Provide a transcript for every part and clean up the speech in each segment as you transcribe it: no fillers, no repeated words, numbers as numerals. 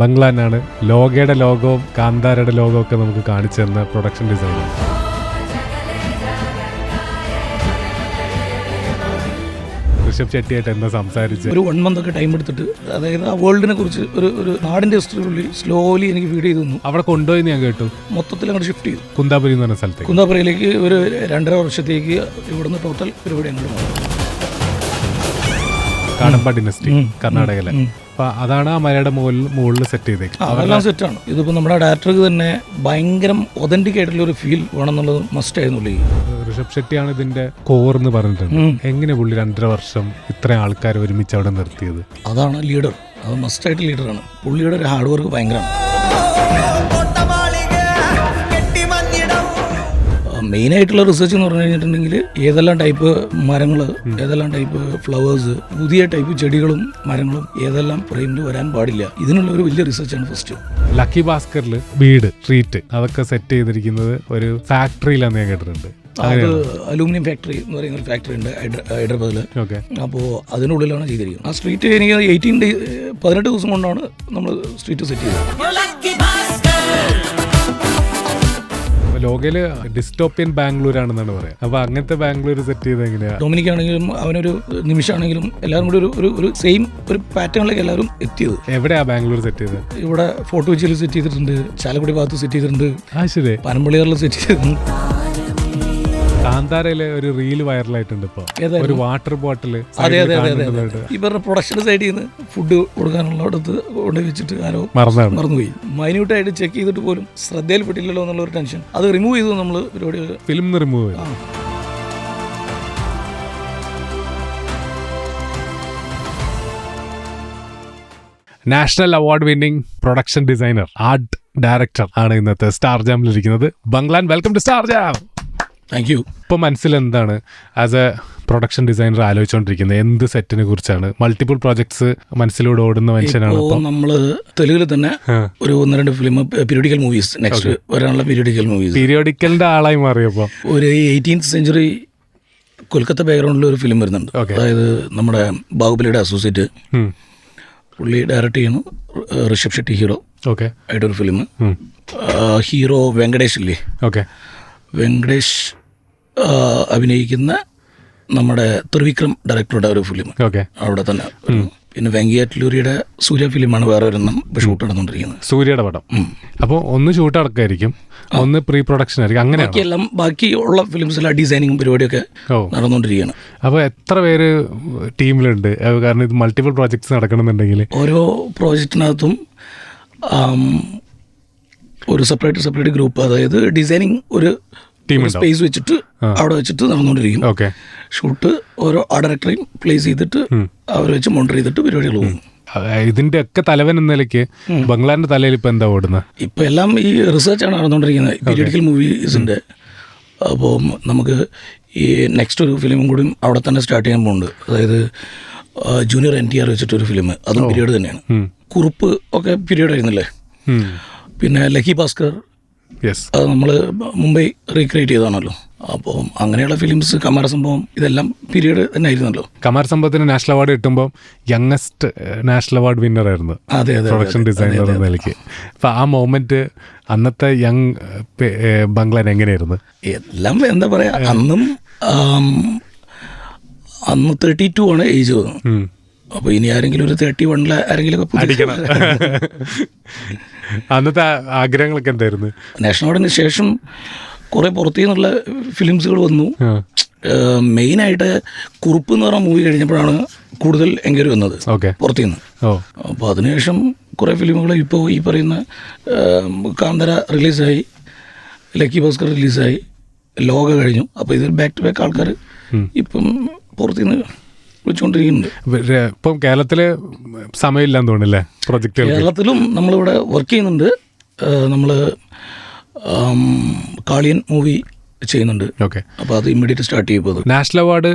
ബംഗ്ലാനാണ് ലോകയുടെ ലോകവും കാന്താരയുടെ ലോകവും ഒക്കെ നമുക്ക് കാണിച്ചു തന്ന പ്രൊഡക്ഷൻ ഡിസൈനർ. ഋഷഭ് ഷെട്ടിയായിട്ട് എന്താ സംസാരിച്ച് ഒരു 1 month ഒക്കെ ടൈം എടുത്തിട്ട്, അതായത് ആ വേൾഡിനെ കുറിച്ച് ഒരു നാടിന്റെ ഹിസ്റ്ററിയുള്ളിൽ സ്ലോലി എനിക്ക് ഫീഡ് ചെയ്തു തന്നു. അവിടെ കൊണ്ടുപോയി ഞാൻ കേട്ടു. മൊത്തത്തിൽ അങ്ങോട്ട് ഷിഫ്റ്റ് ചെയ്തു കുന്താപുരി എന്ന് പറഞ്ഞ സ്ഥലത്തേക്ക്. കുന്താപുരയിലേക്ക് ഒരു 2.5 വർഷത്തേക്ക് ഇവിടുന്ന് ടോട്ടൽ പരിപാടി അങ്ങോട്ട് മാറി. കാടമ്പ ഡിനസ്റ്റി കർണാടകയിലെ. അപ്പൊ അതാണ് ആ മലയുടെ മുകളിൽ സെറ്റ് ചെയ്തേക്ക്. അതെല്ലാം സെറ്റാണ്. ഇതിപ്പോൾ നമ്മുടെ ഡയറക്ടർക്ക് തന്നെ ഭയങ്കര ഒതന്റിക് ആയിട്ടുള്ള ഒരു ഫീൽ വേണമെന്നുള്ളത് മസ്റ്റ് ആയിരുന്നു. ഋഷഭ് ഷെട്ടിയാണ് ഇതിന്റെ കോർ എന്ന് പറഞ്ഞിട്ടുണ്ട്. എങ്ങനെ പുള്ളി 2.5 വർഷം ഇത്രയും ആൾക്കാർ ഒരുമിച്ച് അവിടെ നിർത്തിയത്? അതാണ് ലീഡർ. അത് മസ്റ്റായിട്ട് ലീഡറാണ്. പുള്ളിയുടെ ഒരു ഹാർഡ് വർക്ക് ഭയങ്കരമാണ്. മെയിനായിട്ടുള്ള റിസർച്ച് എന്ന് പറഞ്ഞു കഴിഞ്ഞിട്ടുണ്ടെങ്കിൽ ഏതെല്ലാം ടൈപ്പ് മരങ്ങൾ, ഏതെല്ലാം ടൈപ്പ് ഫ്ലവേഴ്സ്, പുതിയ ടൈപ്പ് ചെടികളും മരങ്ങളും ഏതെല്ലാം ഫ്രെയിമിൽ വരാൻ പാടില്ല, ഇതിനുള്ള ഒരു വലിയ റിസർച്ചാണ് ഫസ്റ്റ്. ലക്കി ഭാസ്കറിൽ വീട് സ്ട്രീറ്റ് അതൊക്കെ സെറ്റ് ചെയ്തിരിക്കുന്നത് ഒരു ഫാക്ടറിയിലാന്ന് ഞാൻ കേട്ടിട്ടുണ്ട്. അത് അലൂമിനിയം ഫാക്ടറി എന്ന് പറയുന്ന ഒരു ഫാക്ടറി ഉണ്ട് ഹൈദരാബാദിൽ. അപ്പോൾ അതിനുള്ളിലാണ് ചെയ്തിരിക്കുന്നത്. ആ സ്ട്രീറ്റ് എനിക്ക് 18 ദിവസം കൊണ്ടാണ് നമ്മൾ സ്ട്രീറ്റ് സെറ്റ് ചെയ്തത്. ലോകയില് ഡിസ്റ്റോപ്പിയൻ ബാംഗ്ലൂർ ആണെന്നാണ് പറയാം. അപ്പൊ അങ്ങനത്തെ ബാംഗ്ലൂർ സെറ്റ് ചെയ്ത് എങ്ങനെയാ? ഡൊമിനിക് ആണെങ്കിലും അവനൊരു നിമിഷമാണെങ്കിലും എല്ലാവരും കൂടി ഒരു സെയിം ഒരു പാറ്റേണിലേക്ക് എല്ലാവരും എത്തിയത്. എവിടെയാ ബാംഗ്ലൂർ സെറ്റ് ചെയ്തത്? ഇവിടെ ഫോർട്ട് കൊച്ചിയിൽ സെറ്റ് ചെയ്തിട്ടുണ്ട്, ചാലക്കുടി ഭാഗത്ത് സെറ്റ് ചെയ്തിട്ടുണ്ട്, ശരി, പനമ്പള്ളിയാറിൽ സെറ്റ് ചെയ്തിട്ടുണ്ട്. കാന്താരയിലെ ഒരു റീൽ വൈറലായിട്ടുണ്ട് ഇപ്പൊ. ഒരു വാട്ടർ ബോട്ടില് ഇവരുടെ പ്രൊഡക്ഷൻ സൈഡിൽ നിന്ന് ഫുഡ് കൊടുക്കാനുള്ളടത്ത് കൊണ്ട് വെച്ചിട്ട് ആരോ മറന്നുപോയി. മൈന്യൂട്ടായിട്ട് ചെക്ക് ചെയ്തിട്ട് പോലും ശ്രദ്ധയിൽപ്പെട്ടില്ലല്ലോ എന്നുള്ള ഒരു ടെൻഷൻ. അത് റിമൂവ് ചെയ്തു നമ്മൾ പരിപാടി. ഫിലിം റിമൂവ് ചെയ്തു. National award winning production designer, art director ആണ് ഇന്നത്തെ സ്റ്റാർ ജാമിലിരിക്കുന്നത്. Banglan, welcome to star jam. Thank you. ഇപ്പൊ മനസ്സിൽ എന്താണ് ആസ് എ പ്രൊഡക്ഷൻ ഡിസൈനർ ആലോചിച്ചുകൊണ്ടിരിക്കുന്നത്? എന്ത് സെറ്റിനെ കുറിച്ചാണ്? മൾട്ടിപ്പിൾ പ്രോജക്ട്സ് മനസ്സിലൂടെ ഓടുന്ന മനുഷ്യനാണ്. നമ്മള് തെലുങ്കിൽ തന്നെ ഒരു 1-2 ഫിലിം, പീരിയോഡിക്കൽ മൂവീസ് നെക്സ്റ്റ് വരാനുള്ള പീരിയോഡിക്കൽ മൂവീസ്. പീരിയോഡിക്കലിന്റെ ആളായി മാറിയപ്പോ ഒരു 18th സെഞ്ചുറി കൊൽക്കത്ത ബാക്ക്ഗ്രൗണ്ടിൽ ഒരു ഫിലിം വരുന്നുണ്ട്. അതായത് നമ്മുടെ ബാഹുബലിയുടെ അസോസിയേറ്റ് പുള്ളി ഡയറക്റ്റ് ചെയ്യുന്നു. ഋഷഭ് ഷെട്ടി ഹീറോ ആയിട്ടൊരു ഫിലിം. ഹീറോ വെങ്കടേഷ് ഇല്ലേ? വെങ്കടേഷ് അഭിനയിക്കുന്ന നമ്മുടെ ത്രിവിക്രം ഡയറക്ടറുടെ ഒരു ഫിലിം അവിടെ തന്നെ. പിന്നെ വെങ്കിയാറ്റ്ലൂരിയുടെ സൂര്യ ഫിലിമാണ് വേറെ ഒരെണ്ണം ഷൂട്ട് നടന്നുകൊണ്ടിരിക്കുന്നത്. സൂര്യയുടെ പടം. അപ്പോൾ ഒന്ന് ഷൂട്ട് നടക്കായിരിക്കും, ഒന്ന് പ്രീ പ്രൊഡക്ഷൻ ആയിരിക്കും. അങ്ങനെ ബാക്കിയുള്ള ഫിലിംസിലെ ഡിസൈനിങ്ങും പരിപാടിയൊക്കെ നടന്നുകൊണ്ടിരിക്കുകയാണ്. അപ്പോൾ എത്ര പേര് ടീമിലുണ്ട്? കാരണം ഇത് മൾട്ടിപ്പിൾ പ്രോജക്ട്സ് നടക്കണമെന്നുണ്ടെങ്കിൽ ഓരോ പ്രോജക്റ്റിനകത്തും ഒരു സെപ്പറേറ്റ് ഗ്രൂപ്പ്, അതായത് ഡിസൈനിങ് ഒരു സ്പേസ് വെച്ചിട്ട് അവിടെ വെച്ചിട്ട് നടന്നുകൊണ്ടിരിക്കും. ഷൂട്ട് ഓരോ ഡയറക്ടറെയും പ്ലേസ് ചെയ്തിട്ട് അവർ വെച്ച് മോണിറ്റർ ചെയ്തിട്ട് പരിപാടികൾ പോകും. ഇതിന്റെ ഒക്കെ തലവൻ എന്ന നിലയ്ക്ക് ബംഗ്ലാന്റെ തലയിൽ ഇപ്പൊ എന്താ ഓടുന്നത്? ഇപ്പൊ എല്ലാം ഈ റിസർച്ചാണ് നടന്നുകൊണ്ടിരിക്കുന്നത്, പീരിയോഡിക്കൽ മൂവീസിന്റെ. അപ്പോൾ നമുക്ക് ഈ നെക്സ്റ്റ് ഒരു ഫിലിമും കൂടി അവിടെ തന്നെ സ്റ്റാർട്ട് ചെയ്യാൻ പോകുന്നുണ്ട്. അതായത് ജൂനിയർ NTR വെച്ചിട്ടൊരു ഫിലിം, അതും പീരിയഡ് തന്നെയാണ്. കുറുപ്പ് ഒക്കെ പീരിയഡ് ആയിരുന്നില്ലേ? പിന്നെ ലക്കി ഭാസ്കർ, അത് നമ്മൾ മുംബൈ റീക്രിയേറ്റ് ചെയ്താണല്ലോ. അപ്പോൾ അങ്ങനെയുള്ള ഫിലിംസ്, കമാരസംഭവം, ഇതെല്ലാം പീരീഡ് തന്നെ ആയിരുന്നല്ലോ. കമാരസംഭവത്തിന് നാഷണൽ അവാർഡ് കിട്ടുമ്പോൾ യങ്ങസ്റ്റ് നാഷണൽ അവാർഡ് വിന്നർ ആയിരുന്നു പ്രൊഡക്ഷൻ ഡിസൈനർ എന്ന നിലയ്ക്ക്. അപ്പം ആ മൊമെന്റ് അന്നത്തെ യങ് ബംഗ്ലാൻ എങ്ങനെയായിരുന്നു? എല്ലാം എന്താ പറയാ, അന്ന് 32 ആണ് ഏജ്. അപ്പോൾ ഇനി ആരെങ്കിലും ഒരു 31 ആരെങ്കിലും അന്നത്തെ ആഗ്രഹങ്ങളൊക്കെ എന്തായിരുന്നു? നാഷണൽ അവാർഡിന് ശേഷം കുറേ പുറത്തു നിന്നുള്ള ഫിലിംസുകൾ വന്നു. മെയിനായിട്ട് കുറുപ്പ് എന്ന് പറഞ്ഞ മൂവി കഴിഞ്ഞപ്പോഴാണ് കൂടുതൽ എൻക്വയറി വന്നത് പുറത്തു നിന്ന്. അപ്പോൾ അതിനുശേഷം കുറേ ഫിലിമുകൾ ഇപ്പോൾ ഈ പറയുന്ന കാന്തര റിലീസായി, ലക്കി ഭാസ്കർ റിലീസായി, ലോക കഴിഞ്ഞു. അപ്പോൾ ഇതിൽ ബാക്ക് ടു ബാക്ക് ആൾക്കാർ ഇപ്പം പുറത്തുനിന്ന് വിളിച്ചുകൊണ്ടിരിക്കുന്നുണ്ട്. ഇപ്പം കേരളത്തിൽ സമയമില്ലാന്ന് തോന്നുന്നില്ലേ പ്രൊജക്റ്റ്? കേരളത്തിലും നമ്മളിവിടെ വർക്ക് ചെയ്യുന്നുണ്ട്. നമ്മൾ കാളിയൻ മൂവി ചെയ്യുന്നുണ്ട്. അപ്പോൾ അത് ഇമ്മീഡിയറ്റ് സ്റ്റാർട്ട് ചെയ്യുമ്പോൾ നാഷണൽ അവാർഡ്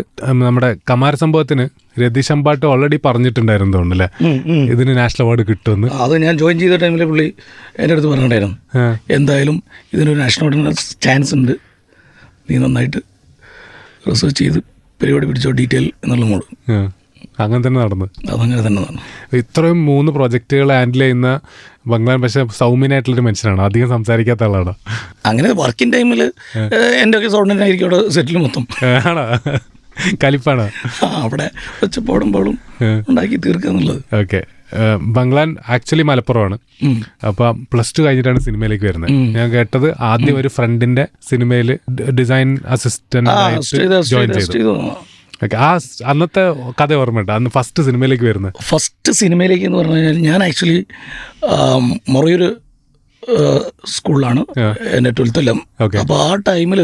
നമ്മുടെ കമാരസംഭവത്തിന് രതീഷ് അമ്പാട്ട് ഓൾറെഡി പറഞ്ഞിട്ടുണ്ടായിരുന്നു തോന്നുന്നല്ലേ ഇതിന് നാഷണൽ അവാർഡ് കിട്ടുമെന്ന്. അത് ഞാൻ ജോയിൻ ചെയ്ത ടൈമിൽ പുള്ളി എൻ്റെ അടുത്ത് പറഞ്ഞിട്ടുണ്ടായിരുന്നു, എന്തായാലും ഇതിനൊരു നാഷണൽ അവാർഡിന് ചാൻസ് ഉണ്ട്, നീ നന്നായിട്ട് റിസർച്ച് ചെയ്ത് പരിപാടി പിടിച്ചോ ഡീറ്റെയിൽ എന്നുള്ള മോഡ്. അങ്ങനെ തന്നെ നടന്നു. അതങ്ങനെ തന്നെ നടന്നു. ഇത്രയും 3 പ്രോജക്റ്റുകൾ ഹാൻഡിൽ ചെയ്യുന്ന ബംഗ്ലാൻ പക്ഷേ സൗമ്യനായിട്ടുള്ളൊരു മനുഷ്യനാണ്, അധികം സംസാരിക്കാത്ത ആളാണ്. അങ്ങനെ വർക്കിംഗ് ടൈമിൽ എൻ്റെ ഒക്കെ സൗണ്ടനായിരിക്കും അവിടെ സെറ്റിൽ മൊത്തം. ആണോ? കലിപ്പാണ് അവിടെ ഒച്ചപ്പാടുമ്പോഴും ഉണ്ടാക്കി തീർക്കുക എന്നുള്ളത്. ഓക്കെ. ബംഗ്ലാൻ ആക്ച്വലി മലപ്പുറമാണ്. അപ്പം +2 കഴിഞ്ഞിട്ടാണ് സിനിമയിലേക്ക് വരുന്നത്. ഞാൻ കേട്ടത് ആദ്യം ഒരു ഫ്രണ്ടിന്റെ സിനിമയിൽ ഡിസൈൻ അസിസ്റ്റന്റ് ജോയിൻ ചെയ്തു. ആ അന്നത്തെ കഥ ഓർമ്മയുണ്ട്, അന്ന് ഫസ്റ്റ് സിനിമയിലേക്ക് വരുന്നത്? ഫസ്റ്റ് സിനിമയിലേക്ക് എന്ന് പറഞ്ഞു കഴിഞ്ഞാൽ ഞാൻ ആക്ച്വലി മൊറയൂർ സ്കൂളിലാണ് എൻ്റെ 12th എല്ലാം. അപ്പോൾ ആ ടൈമിൽ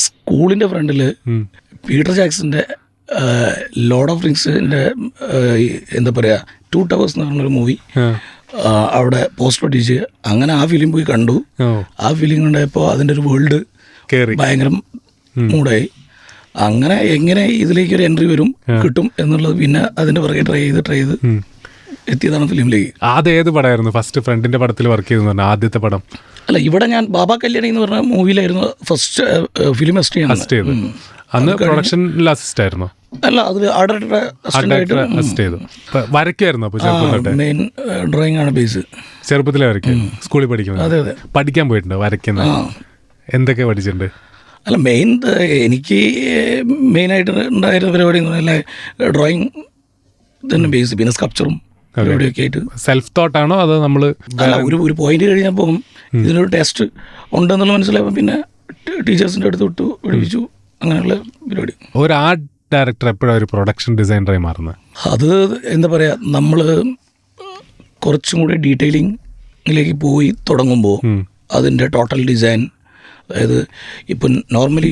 സ്കൂളിൻ്റെ ഫ്രണ്ടിൽ പീറ്റർ ജാക്സന്റെ ലോർഡ് ഓഫ് റിങ്സിൻ്റെ എന്താ പറയുക 2 Towers എന്ന് പറഞ്ഞൊരു മൂവി അവിടെ പോസ്റ്റർ ഒട്ടിച്ച് അങ്ങനെ ആ ഫിലിം പോയി കണ്ടു. ആ ഫിലിം കണ്ടപ്പോൾ അതിൻ്റെ ഒരു വേൾഡ് ഭയങ്കര മൂടായി. അങ്ങനെ എങ്ങനെ ഇതിലേക്ക് ഒരു എൻട്രി വരും കിട്ടും എന്നുള്ളത് പിന്നെ അതിൻ്റെ പുറകെ ട്രൈ ചെയ്ത് എത്തിയതാണ് ഫിലിമിലേക്ക്. അത് ഏത് പടമായിരുന്നു ഫസ്റ്റ് ഫ്രണ്ടിന്റെ പടത്തിൽ വർക്ക് ചെയ്തു? ആദ്യത്തെ പടം അല്ല, ഇവിടെ ഞാൻ ബാബ കല്യാണി എന്ന് പറഞ്ഞ മൂവിയിലായിരുന്നു ഫസ്റ്റ് ഫിലിം അസിസ്റ്റ് ചെയ്തത്. അന്ന് പ്രൊഡക്ഷനിൽ അസിസ്റ്റ് ആയിരുന്നു? അല്ല, അതിൽ അസിസ്റ്റ് ചെയ്തു. വരയ്ക്കായിരുന്നു? മെയിൻ ഡ്രോയിങ് ആണ് ബേസ്. ചെറുപ്പത്തിലെ വരയ്ക്കും? സ്കൂളിൽ പഠിക്കുന്നത്? അതെ അതെ. പഠിക്കാൻ പോയിട്ടുണ്ട് വരയ്ക്കുന്ന? എന്തൊക്കെ പഠിച്ചിട്ടുണ്ട്? അല്ല, എനിക്ക് മെയിനായിട്ട് ഉണ്ടായിരുന്ന പരിപാടി എന്ന് പറഞ്ഞാൽ ഡ്രോയിങ് തന്നെ ബേസ്, പിന്നെ സ്കൾപ്ചറും പരിപാടിയൊക്കെ ആയിട്ട്. സെൽഫ് തോട്ട് ആണോ അതോ നമ്മൾ ഒരു പോയിന്റ് കഴിഞ്ഞപ്പോൾ ഇതിനൊരു ടെസ്റ്റ് ഉണ്ടെന്നുള്ള മനസ്സിലായപ്പോൾ പിന്നെ ടീച്ചേഴ്സിൻ്റെ അടുത്ത് വിട്ടു പഠിപ്പിച്ചു, അങ്ങനെയുള്ള പരിപാടി. ഒരു ആർട്ട് ഡയറക്ടർ എപ്പോഴാണ് ഒരു പ്രൊഡക്ഷൻ ഡിസൈനറായി മാറുന്നത്? അത് എന്താ പറയുക, നമ്മൾ കുറച്ചും കൂടി ഡീറ്റെയിലിങ്ങിലേക്ക് പോയി തുടങ്ങുമ്പോൾ അതിൻ്റെ ടോട്ടൽ ഡിസൈൻ, അതായത് ഇപ്പം നോർമലി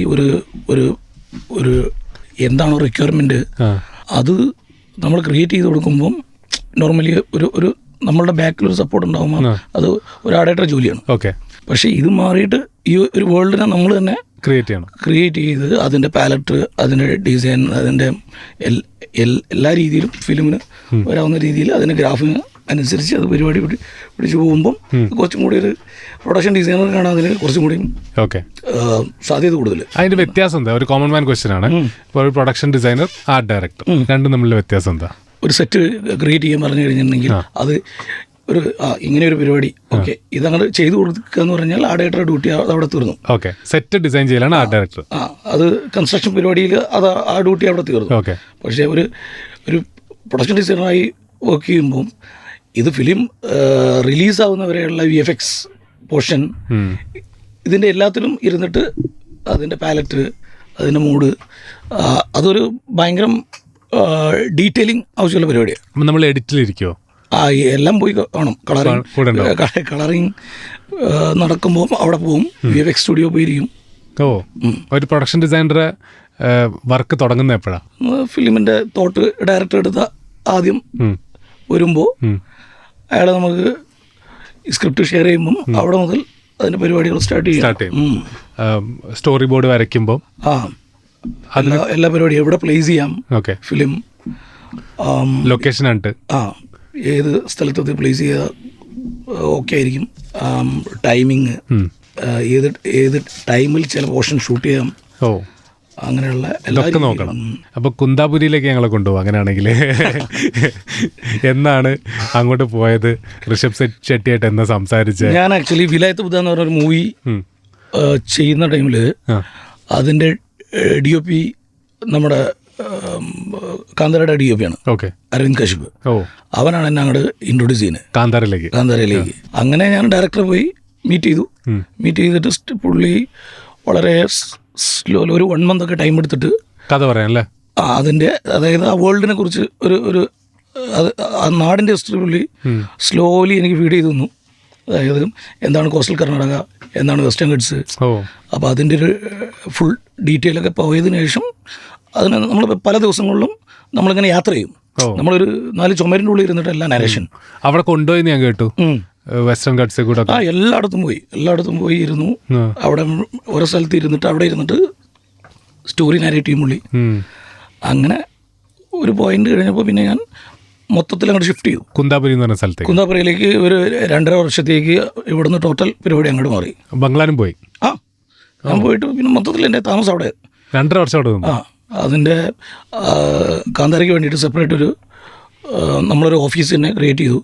ഒരു എന്താണോ റിക്വയർമെൻറ്റ് അത് നമ്മൾ ക്രിയേറ്റ് ചെയ്ത് കൊടുക്കുമ്പം നോർമലി ഒരു നമ്മളുടെ ബാക്കിലൊരു സപ്പോർട്ട് ഉണ്ടാകുമ്പോൾ അത് ഒരു ആർട്ട് ജോലിയാണ്. ഓക്കെ. പക്ഷേ ഇത് മാറിയിട്ട് ഈ ഒരു വേൾഡിനെ നമ്മൾ തന്നെ ക്രിയേറ്റ് ചെയ്ത് അതിൻ്റെ പാലറ്റ്, അതിൻ്റെ ഡിസൈൻ, അതിൻ്റെ എല്ലാ രീതിയിലും ഫിലിമിന് വരാവുന്ന രീതിയിൽ അതിൻ്റെ ഗ്രാഫിന് അനുസരിച്ച് അത് പരിപാടി പിടിച്ചു പോകുമ്പം കുറച്ചും കൂടി ഒരു പ്രൊഡക്ഷൻ ഡിസൈനർ കാണാൻ അതിന് കുറച്ചും കൂടി സാധ്യത കൂടുതൽ. അതിൻ്റെ വ്യത്യാസം എന്താ? ഒരു കോമൺ മാൻ ക്വസ്റ്റ്യൻ ആണ്. ഇപ്പോൾ ഒരു പ്രൊഡക്ഷൻ ഡിസൈനർ, ആർട്ട് ഡയറക്ടർ, രണ്ടും തമ്മിലുള്ള വ്യത്യാസം എന്താ? ഒരു സെറ്റ് ക്രിയേറ്റ് ചെയ്യാൻ പറഞ്ഞു കഴിഞ്ഞിട്ടുണ്ടെങ്കിൽ അത് ഒരു ഇങ്ങനെ ഒരു പരിപാടി ഓക്കെ ഇതങ്ങനെ ചെയ്തു കൊടുക്കുക എന്ന് പറഞ്ഞാൽ ആർട്ട് ഡയറക്ടറുടെ ഡ്യൂട്ടി അവിടെ തീർന്നു. ഓക്കെ. സെറ്റ് ഡിസൈൻ ചെയ്യലാണ് ആർട്ട് ഡയറക്ടർ. അത് കൺസ്ട്രക്ഷൻ പരിപാടിയിൽ അത് ആ ഡ്യൂട്ടി അവിടെ തീർന്നു. ഓക്കെ. പക്ഷേ ഒരു പ്രൊഡക്ഷൻ ഡിസൈനറായി വർക്ക് ചെയ്യുമ്പോൾ ഇത് ഫിലിം റിലീസാവുന്നവരെയുള്ള VFX പോർഷൻ ഇതിൻ്റെ എല്ലാത്തിലും ഇരുന്നിട്ട് അതിൻ്റെ പാലറ്റ്, അതിൻ്റെ മൂഡ്, അതൊരു ഭയങ്കര ഡീറ്റെയിലിംഗ് ആവശ്യമുള്ള പരിപാടിയാണ്. നമ്മൾ എഡിറ്റിലിരിക്കുമോ? എല്ലാം പോയി കാണും. കളറിങ് നടക്കുമ്പോൾ അവിടെ പോകും, VFX സ്റ്റുഡിയോ പോയിരിക്കും. ഓ, ഒരു പ്രൊഡക്ഷൻ ഡിസൈനറുടെ വർക്ക് തുടങ്ങുന്നത് എപ്പോഴാണ്? ഫിലിമിൻ്റെ തോട്ട് ഡയറക്ടർ എടുത്ത ആദ്യം വരുമ്പോൾ അയാളെ നമുക്ക് സ്ക്രിപ്റ്റ് ഷെയർ ചെയ്യുമ്പം അവിടെ മുതൽ അതിൻ്റെ പരിപാടികൾ സ്റ്റാർട്ട് ചെയ്യും. സ്റ്റോറി ബോർഡ് വരയ്ക്കുമ്പോൾ എല്ലാ പരിപാടിയും എവിടെ പ്ലേസ് ചെയ്യാം, ഫിലിം ലൊക്കേഷൻ ഉണ്ട്, ഏത് സ്ഥലത്ത് പ്ലേസ് ചെയ്താൽ ഓക്കെ ആയിരിക്കും, ടൈമിങ്, ഏത് ടൈമിൽ ചില പോർഷൻ ഷൂട്ട് ചെയ്യാം, അങ്ങനെയുള്ള ഇതൊക്കെ നോക്കണം. അപ്പോൾ കുന്താപുരിയിലേക്ക് ഞങ്ങളെ കൊണ്ടുപോകും. അങ്ങനെയാണെങ്കിൽ എന്നാണ് അങ്ങോട്ട് പോയത്? ഋഷഭ് ഷെട്ടിയായിട്ട് എന്നാ സംസാരിച്ചത്? ഞാൻ ആക്ച്വലി വിലായത്ത് ബുദ്ധ എന്ന് പറഞ്ഞൊരു മൂവി ചെയ്യുന്ന ടൈമിൽ അതിൻ്റെ DOP നമ്മുടെ കാന്താരയുടെ DOP ആണ്. ഓക്കെ. അരവിന്ദ് കശ്യപ്. അവനാണ് എന്നെ അങ്ങോട്ട് ഇൻട്രൊഡ്യൂസ് ചെയ്യുന്നത് കാന്താരയിലേക്ക്. അങ്ങനെ ഞാൻ ഡയറക്ടറെ പോയി മീറ്റ് ചെയ്തിട്ട് പുള്ളി വളരെ സ്ലോ ഒരു 1 month ഒക്കെ ടൈം എടുത്തിട്ട് കഥ പറയാനല്ലേ അതിൻ്റെ, അതായത് ആ വേൾഡിനെ കുറിച്ച് ഒരു ആ നാടിൻ്റെ ഹിസ്റ്ററി പുള്ളി സ്ലോലി എനിക്ക് ഫീഡ് ചെയ്ത് തന്നു. അതായത് എന്താണ് കോസ്റ്റൽ കർണാടക, എന്താണ് വെസ്റ്റേൺ ഗട്ട്സ്, അപ്പോൾ അതിൻ്റെ ഒരു ഫുൾ ഡീറ്റെയിൽ ഒക്കെ പോയതിനു ശേഷം അതിന് നമ്മൾ പല ദിവസങ്ങളിലും നമ്മളിങ്ങനെ യാത്ര ചെയ്യും. നമ്മളൊരു 4 ചുമരിൻ്റെ ഉള്ളിൽ ഇരുന്നിട്ട് എല്ലാ നരേഷൻ അവിടെ കൊണ്ടുപോയി ഞാൻ കേട്ടു. വെസ്റ്റേൺ ഗട്ട്സ് കൂടെ എല്ലായിടത്തും പോയി ഇരുന്നു. അവിടെ ഓരോ സ്ഥലത്ത് ഇരുന്നിട്ട് അവിടെ ഇരുന്നിട്ട് സ്റ്റോറി നാരേറ്റ് ചെയ്യും പുള്ളി. അങ്ങനെ ഒരു പോയിന്റ് കഴിഞ്ഞപ്പോൾ പിന്നെ ഞാൻ മൊത്തത്തിൽ അങ്ങോട്ട് ഷിഫ്റ്റ് ചെയ്തു കുന്താപുരി എന്ന് പറഞ്ഞ സ്ഥലത്തേക്ക്. കുന്താപുരയിലേക്ക് ഒരു 2.5 വർഷത്തേക്ക് ഇവിടുന്ന് ടോട്ടൽ പരിപാടി അങ്ങോട്ട് മാറി. ബംഗ്ലാനും പോയി? ഞാൻ പോയിട്ട് പിന്നെ മൊത്തത്തിൽ എൻ്റെ താമസം അവിടെ 2.5 വർഷം അവിടെ നിന്നു. അതിൻ്റെ കാന്താരയ്ക്ക് വേണ്ടിയിട്ട് സെപ്പറേറ്റ് ഒരു നമ്മളൊരു ഓഫീസ് തന്നെ ക്രിയേറ്റ് ചെയ്തു.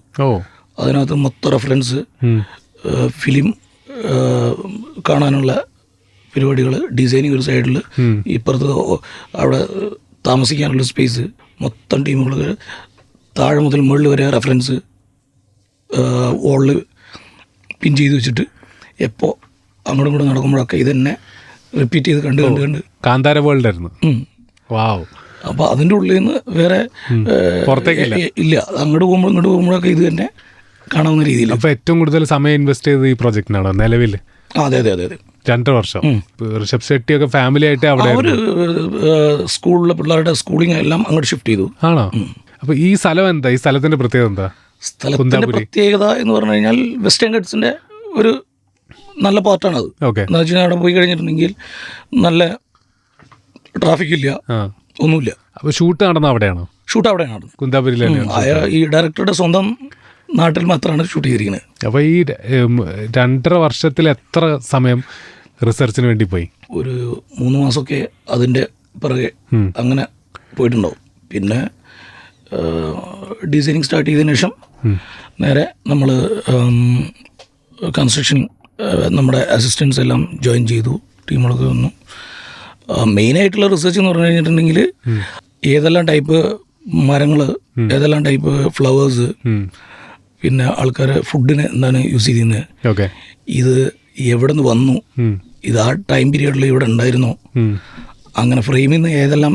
അതിനകത്ത് മൊത്തം റെഫറൻസ്, ഫിലിം കാണാനുള്ള പരിപാടികൾ, ഡിസൈനിങ് ഒരു സൈഡിൽ, ഇപ്പുറത്ത് അവിടെ താമസിക്കാനുള്ള സ്പേസ്, മൊത്തം ടീമുകൾ താഴെ മുതൽ മുകളിൽ വരെ റെഫറൻസ് വോളിൽ പിൻ ചെയ്ത് വെച്ചിട്ട് എപ്പോൾ അങ്ങോട്ടും ഇങ്ങോട്ടും നടക്കുമ്പോഴൊക്കെ ഇത് തന്നെ റിപ്പീറ്റ് ചെയ്ത് കണ്ട് കാന്താര വേൾഡ് ആയിരുന്നു. വാവ്. അപ്പോൾ അതിൻ്റെ ഉള്ളിൽ നിന്ന് വേറെ ഇല്ല, അങ്ങോട്ട് പോകുമ്പോൾ ഇങ്ങോട്ട് പോകുമ്പോഴൊക്കെ ഇത് തന്നെ കാണാവുന്ന രീതിയിൽ. അപ്പോൾ ഏറ്റവും കൂടുതൽ സമയം ഇൻവെസ്റ്റ് ചെയ്തത് ഈ പ്രോജക്റ്റിനാണോ നിലവിൽ? അതെ അതെ അതെ അതെ 2 വർഷം. ഋഷഭ് ഷെട്ടി ഒക്കെ ഫാമിലി ആയിട്ട് അവിടെ ഒരു സ്കൂളിലെ പിള്ളേരുടെ സ്കൂളിംഗ് എല്ലാം അങ്ങോട്ട് ഷിഫ്റ്റ് ചെയ്തു. ആണോ? അപ്പോൾ ഈ സ്ഥലം എന്താ, ഈ സ്ഥലത്തിന്റെ പ്രത്യേകത എന്താ? സ്ഥലത്തിന്റെ പ്രത്യേകത എന്ന് പറഞ്ഞു കഴിഞ്ഞാൽ വെസ്റ്റേൺ ഗട്ട്സിന്റെ ഒരു നല്ല പാർട്ടാണത്. എന്ന് വെച്ച് കഴിഞ്ഞാൽ അവിടെ പോയി കഴിഞ്ഞിട്ടുണ്ടെങ്കിൽ നല്ല ട്രാഫിക് ഇല്ല, ഒന്നുമില്ല. അപ്പോൾ ഷൂട്ട് നടന്ന അവിടെയാണോ? ഷൂട്ട് അവിടെയാണ് നടന്നത്, കുന്താപുരിയിലെ. ഈ ഡയറക്ടറുടെ സ്വന്തം നാട്ടിൽ മാത്രമാണ് ഷൂട്ട് ചെയ്തിരിക്കുന്നത്. അപ്പോൾ ഈ 2.5 വർഷത്തിൽ എത്ര സമയം റിസർച്ചിന് വേണ്ടി പോയി? ഒരു 3 മാസമൊക്കെ അതിൻ്റെ പിറകെ അങ്ങനെ പോയിട്ടുണ്ടാവും. പിന്നെ ഡിസൈനിങ് സ്റ്റാർട്ട് ചെയ്തതിന് ശേഷം നേരെ നമ്മൾ കൺസ്ട്രക്ഷൻ നമ്മുടെ അസിസ്റ്റൻസ് എല്ലാം ജോയിൻ ചെയ്തു, ടീമുകളൊക്കെ വന്നു. മെയിനായിട്ടുള്ള റിസർച്ച് എന്ന് പറഞ്ഞു കഴിഞ്ഞിട്ടുണ്ടെങ്കിൽ ഏതെല്ലാം ടൈപ്പ് മരങ്ങൾ, ഏതെല്ലാം ടൈപ്പ് ഫ്ലവേഴ്സ്, പിന്നെ ആൾക്കാർ ഫുഡിന് എന്താണ് യൂസ് ചെയ്യുന്നത്, ഇത് എവിടെ നിന്ന് വന്നു, ഇത് ആ ടൈം പീരീഡിൽ ഇവിടെ ഉണ്ടായിരുന്നോ, അങ്ങനെ ഫ്രെയിമിൽ നിന്ന് ഏതെല്ലാം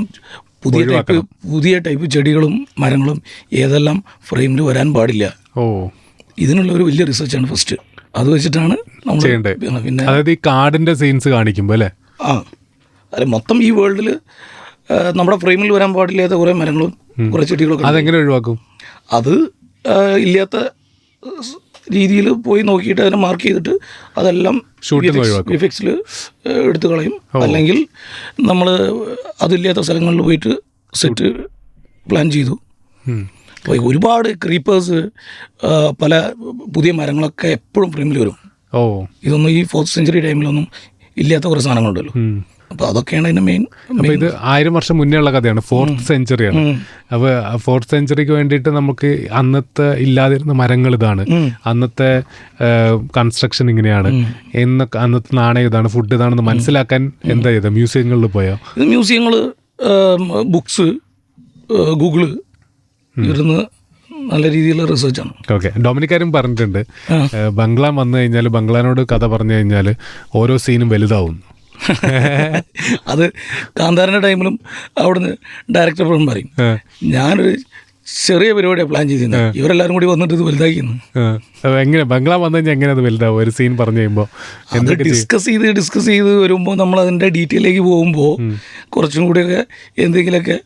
പുതിയ ടൈപ്പ് ചെടികളും മരങ്ങളും ഏതെല്ലാം ഫ്രെയിമിൽ വരാൻ പാടില്ല, ഇതിനുള്ള ഒരു വലിയ റിസർച്ചാണ് ഫസ്റ്റ്. അത് വെച്ചിട്ടാണ് നമ്മൾ പിന്നെ അതായത് ഈ കാടിന്റെ സീൻസ് കാണിക്കുമ്പോൾ അല്ലേ? അല്ലെ, മൊത്തം ഈ വേൾഡിൽ നമ്മുടെ ഫ്രെയിമിൽ വരാൻ പാടില്ലാത്ത കുറേ മരങ്ങളും കുറേ ചെടികളൊക്കെ അതെങ്ങനെ ഒഴിവാക്കും? അത് ഇല്ലാത്ത രീതിയിൽ പോയി നോക്കിയിട്ട് അതിനെ മാർക്ക് ചെയ്തിട്ട് അതെല്ലാം വിഫിക്സിൽ എടുത്തു കളയും. അല്ലെങ്കിൽ നമ്മൾ അതില്ലാത്ത സ്ഥലങ്ങളിൽ പോയിട്ട് സെറ്റ് പ്ലാൻ ചെയ്തു. അപ്പോൾ ഒരുപാട് ക്രീപ്പേഴ്സ്, പല പുതിയ മരങ്ങളൊക്കെ എപ്പോഴും ഫ്രെയിമിൽ വരും. ഇതൊന്നും ഈ 4th സെഞ്ച്വറി ടൈമിലൊന്നും ഇല്ലാത്ത കുറേ സാധനങ്ങളുണ്ടല്ലോ. അപ്പോൾ അതൊക്കെയാണ് അതിൻ്റെ മെയിൻ. അപ്പോൾ ഇത് 1000 വർഷം മുന്നേ ഉള്ള കഥയാണ്, 4th സെഞ്ച്വറിയാണ്. അപ്പോൾ 4th സെഞ്ച്വറിക്ക് വേണ്ടിയിട്ട് നമുക്ക് അന്നത്തെ ഇല്ലാതിരുന്ന മരങ്ങൾ ഇതാണ്, അന്നത്തെ കൺസ്ട്രക്ഷൻ ഇങ്ങനെയാണ് എന്നൊക്കെ, അന്നത്തെ നാണയം ഇതാണ്, ഫുഡ് ഇതാണെന്ന് മനസ്സിലാക്കാൻ എന്താ ചെയ്തത്? മ്യൂസിയങ്ങളിൽ പോയോ? ഇത് മ്യൂസിയങ്ങൾ, ബുക്സ്, ഗൂഗിള് ഇരുന്ന് നല്ല രീതിയിലുള്ള റിസർച്ചാണ്. ഓക്കെ. ഡൊമിനിക്കാരും പറഞ്ഞിട്ടുണ്ട് ബംഗ്ലാൻ വന്നു കഴിഞ്ഞാൽ, ബംഗ്ലാനോട് കഥ പറഞ്ഞു കഴിഞ്ഞാൽ ഓരോ സീനും വലുതാവും. അത് കാന്താരൻ്റെ ടൈമിലും അവിടുന്ന് ഡയറക്ടർ പറയും, ഞാനൊരു ചെറിയ പരിപാടിയാണ് പ്ലാൻ ചെയ്തിരുന്നത്, ഇവരെല്ലാവരും കൂടി വന്നിട്ട് ഇത് വലുതാക്കുന്നു. എങ്ങനെ ബംഗ്ലാ വന്നു കഴിഞ്ഞാൽ എങ്ങനെ അത് വലുതാവും? ഒരു സീൻ പറഞ്ഞു കഴിയുമ്പോൾ ഡിസ്കസ് ചെയ്ത് വരുമ്പോൾ നമ്മൾ അതിൻ്റെ ഡീറ്റെയിലേക്ക് പോകുമ്പോൾ കുറച്ചും കൂടിയൊക്കെ എന്തെങ്കിലുമൊക്കെ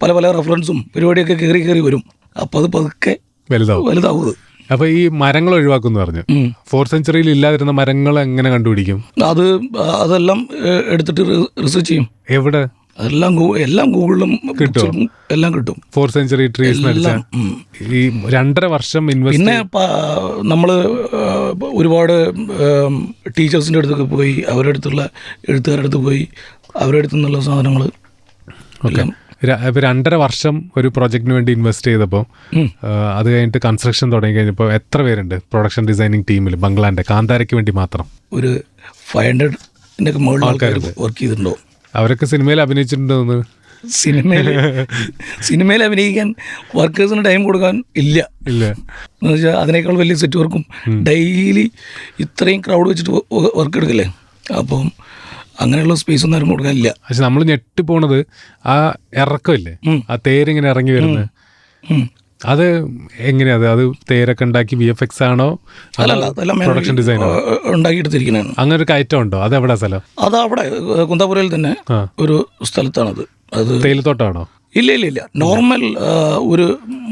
പല റെഫറൻസും പരിപാടിയൊക്കെ കയറി വരും. അപ്പോൾ അത് പതുക്കെ വലുതാവും. അപ്പോൾ ഈ മരങ്ങൾ ഒഴിവാക്കുമെന്ന് പറഞ്ഞു. 4th സെഞ്ച്വറിയിൽ ഇല്ലാതിരുന്ന മരങ്ങൾ എങ്ങനെ കണ്ടുപിടിക്കും? അതെല്ലാം എടുത്തിട്ട് റിസർച്ച് ചെയ്യും. എവിടെ? എല്ലാം ഗൂഗിളിലും കിട്ടും, എല്ലാം കിട്ടും. 4th സെഞ്ച്വറി ട്രീസ് ഈ 2.5 വർഷം ഇൻവെസ്റ്റ്. പിന്നെ നമ്മൾ ഒരുപാട് ടീച്ചേഴ്സിൻ്റെ അടുത്തൊക്കെ പോയി, അവരുടെ അടുത്തുള്ള എഴുത്തുകാരുടെ അടുത്ത് പോയി, അവരുടെ അടുത്തു നിന്നുള്ള സാധനങ്ങൾ. 2.5 വർഷം ഒരു പ്രോജക്റ്റിന് വേണ്ടി ഇൻവെസ്റ്റ് ചെയ്തപ്പോൾ അത് കഴിഞ്ഞിട്ട് കൺസ്ട്രക്ഷൻ തുടങ്ങി കഴിഞ്ഞപ്പോൾ എത്ര പേരുണ്ട് പ്രൊഡക്ഷൻ ഡിസൈനിങ് ടീമിൽ? ബംഗ്ലാൻ്റെ കാന്താരയ്ക്ക് വേണ്ടി മാത്രം ഒരു 500 മുകളിൽ ആൾക്കാർ വർക്ക് ചെയ്തിട്ടുണ്ടോ? അവരൊക്കെ സിനിമയിൽ അഭിനയിച്ചിട്ടുണ്ടോന്ന്? സിനിമയിൽ അഭിനയിക്കാൻ വർക്കേഴ്സിന് ടൈം കൊടുക്കാൻ ഇല്ല എന്ന് വെച്ചാൽ അതിനേക്കാൾ വലിയ സെറ്റ് വർക്കും ഡെയിലി ഇത്രയും ക്രൗഡ് വെച്ചിട്ട് വർക്ക് എടുക്കല്ലേ. അപ്പം അങ്ങനെയുള്ള സ്പേസ് ഒന്നും ആരും കൊടുക്കാനില്ല. പക്ഷെ നമ്മൾ ഞെട്ടിപ്പോണത് ആ ഇറക്കമില്ലേ, ആ തേരിങ്ങനെ ഇറങ്ങി വരുന്നത്, അത് എങ്ങനെയാ? അത് തേരൊക്കെ ഉണ്ടാക്കി VFX ആണോ പ്രൊഡക്ഷൻ ഡിസൈനോ ഉണ്ടാക്കിയെടുത്തിരിക്കുന്നതാണ്? അങ്ങനെ ഒരു കയറ്റം ഉണ്ടോ? അത് എവിടെ സ്ഥലം? അത് അവിടെ കുന്താപുരയിൽ തന്നെ ഒരു സ്ഥലത്താണത്. അത് തേയിലത്തോട്ടമാണോ? ഇല്ല, നോർമൽ ഒരു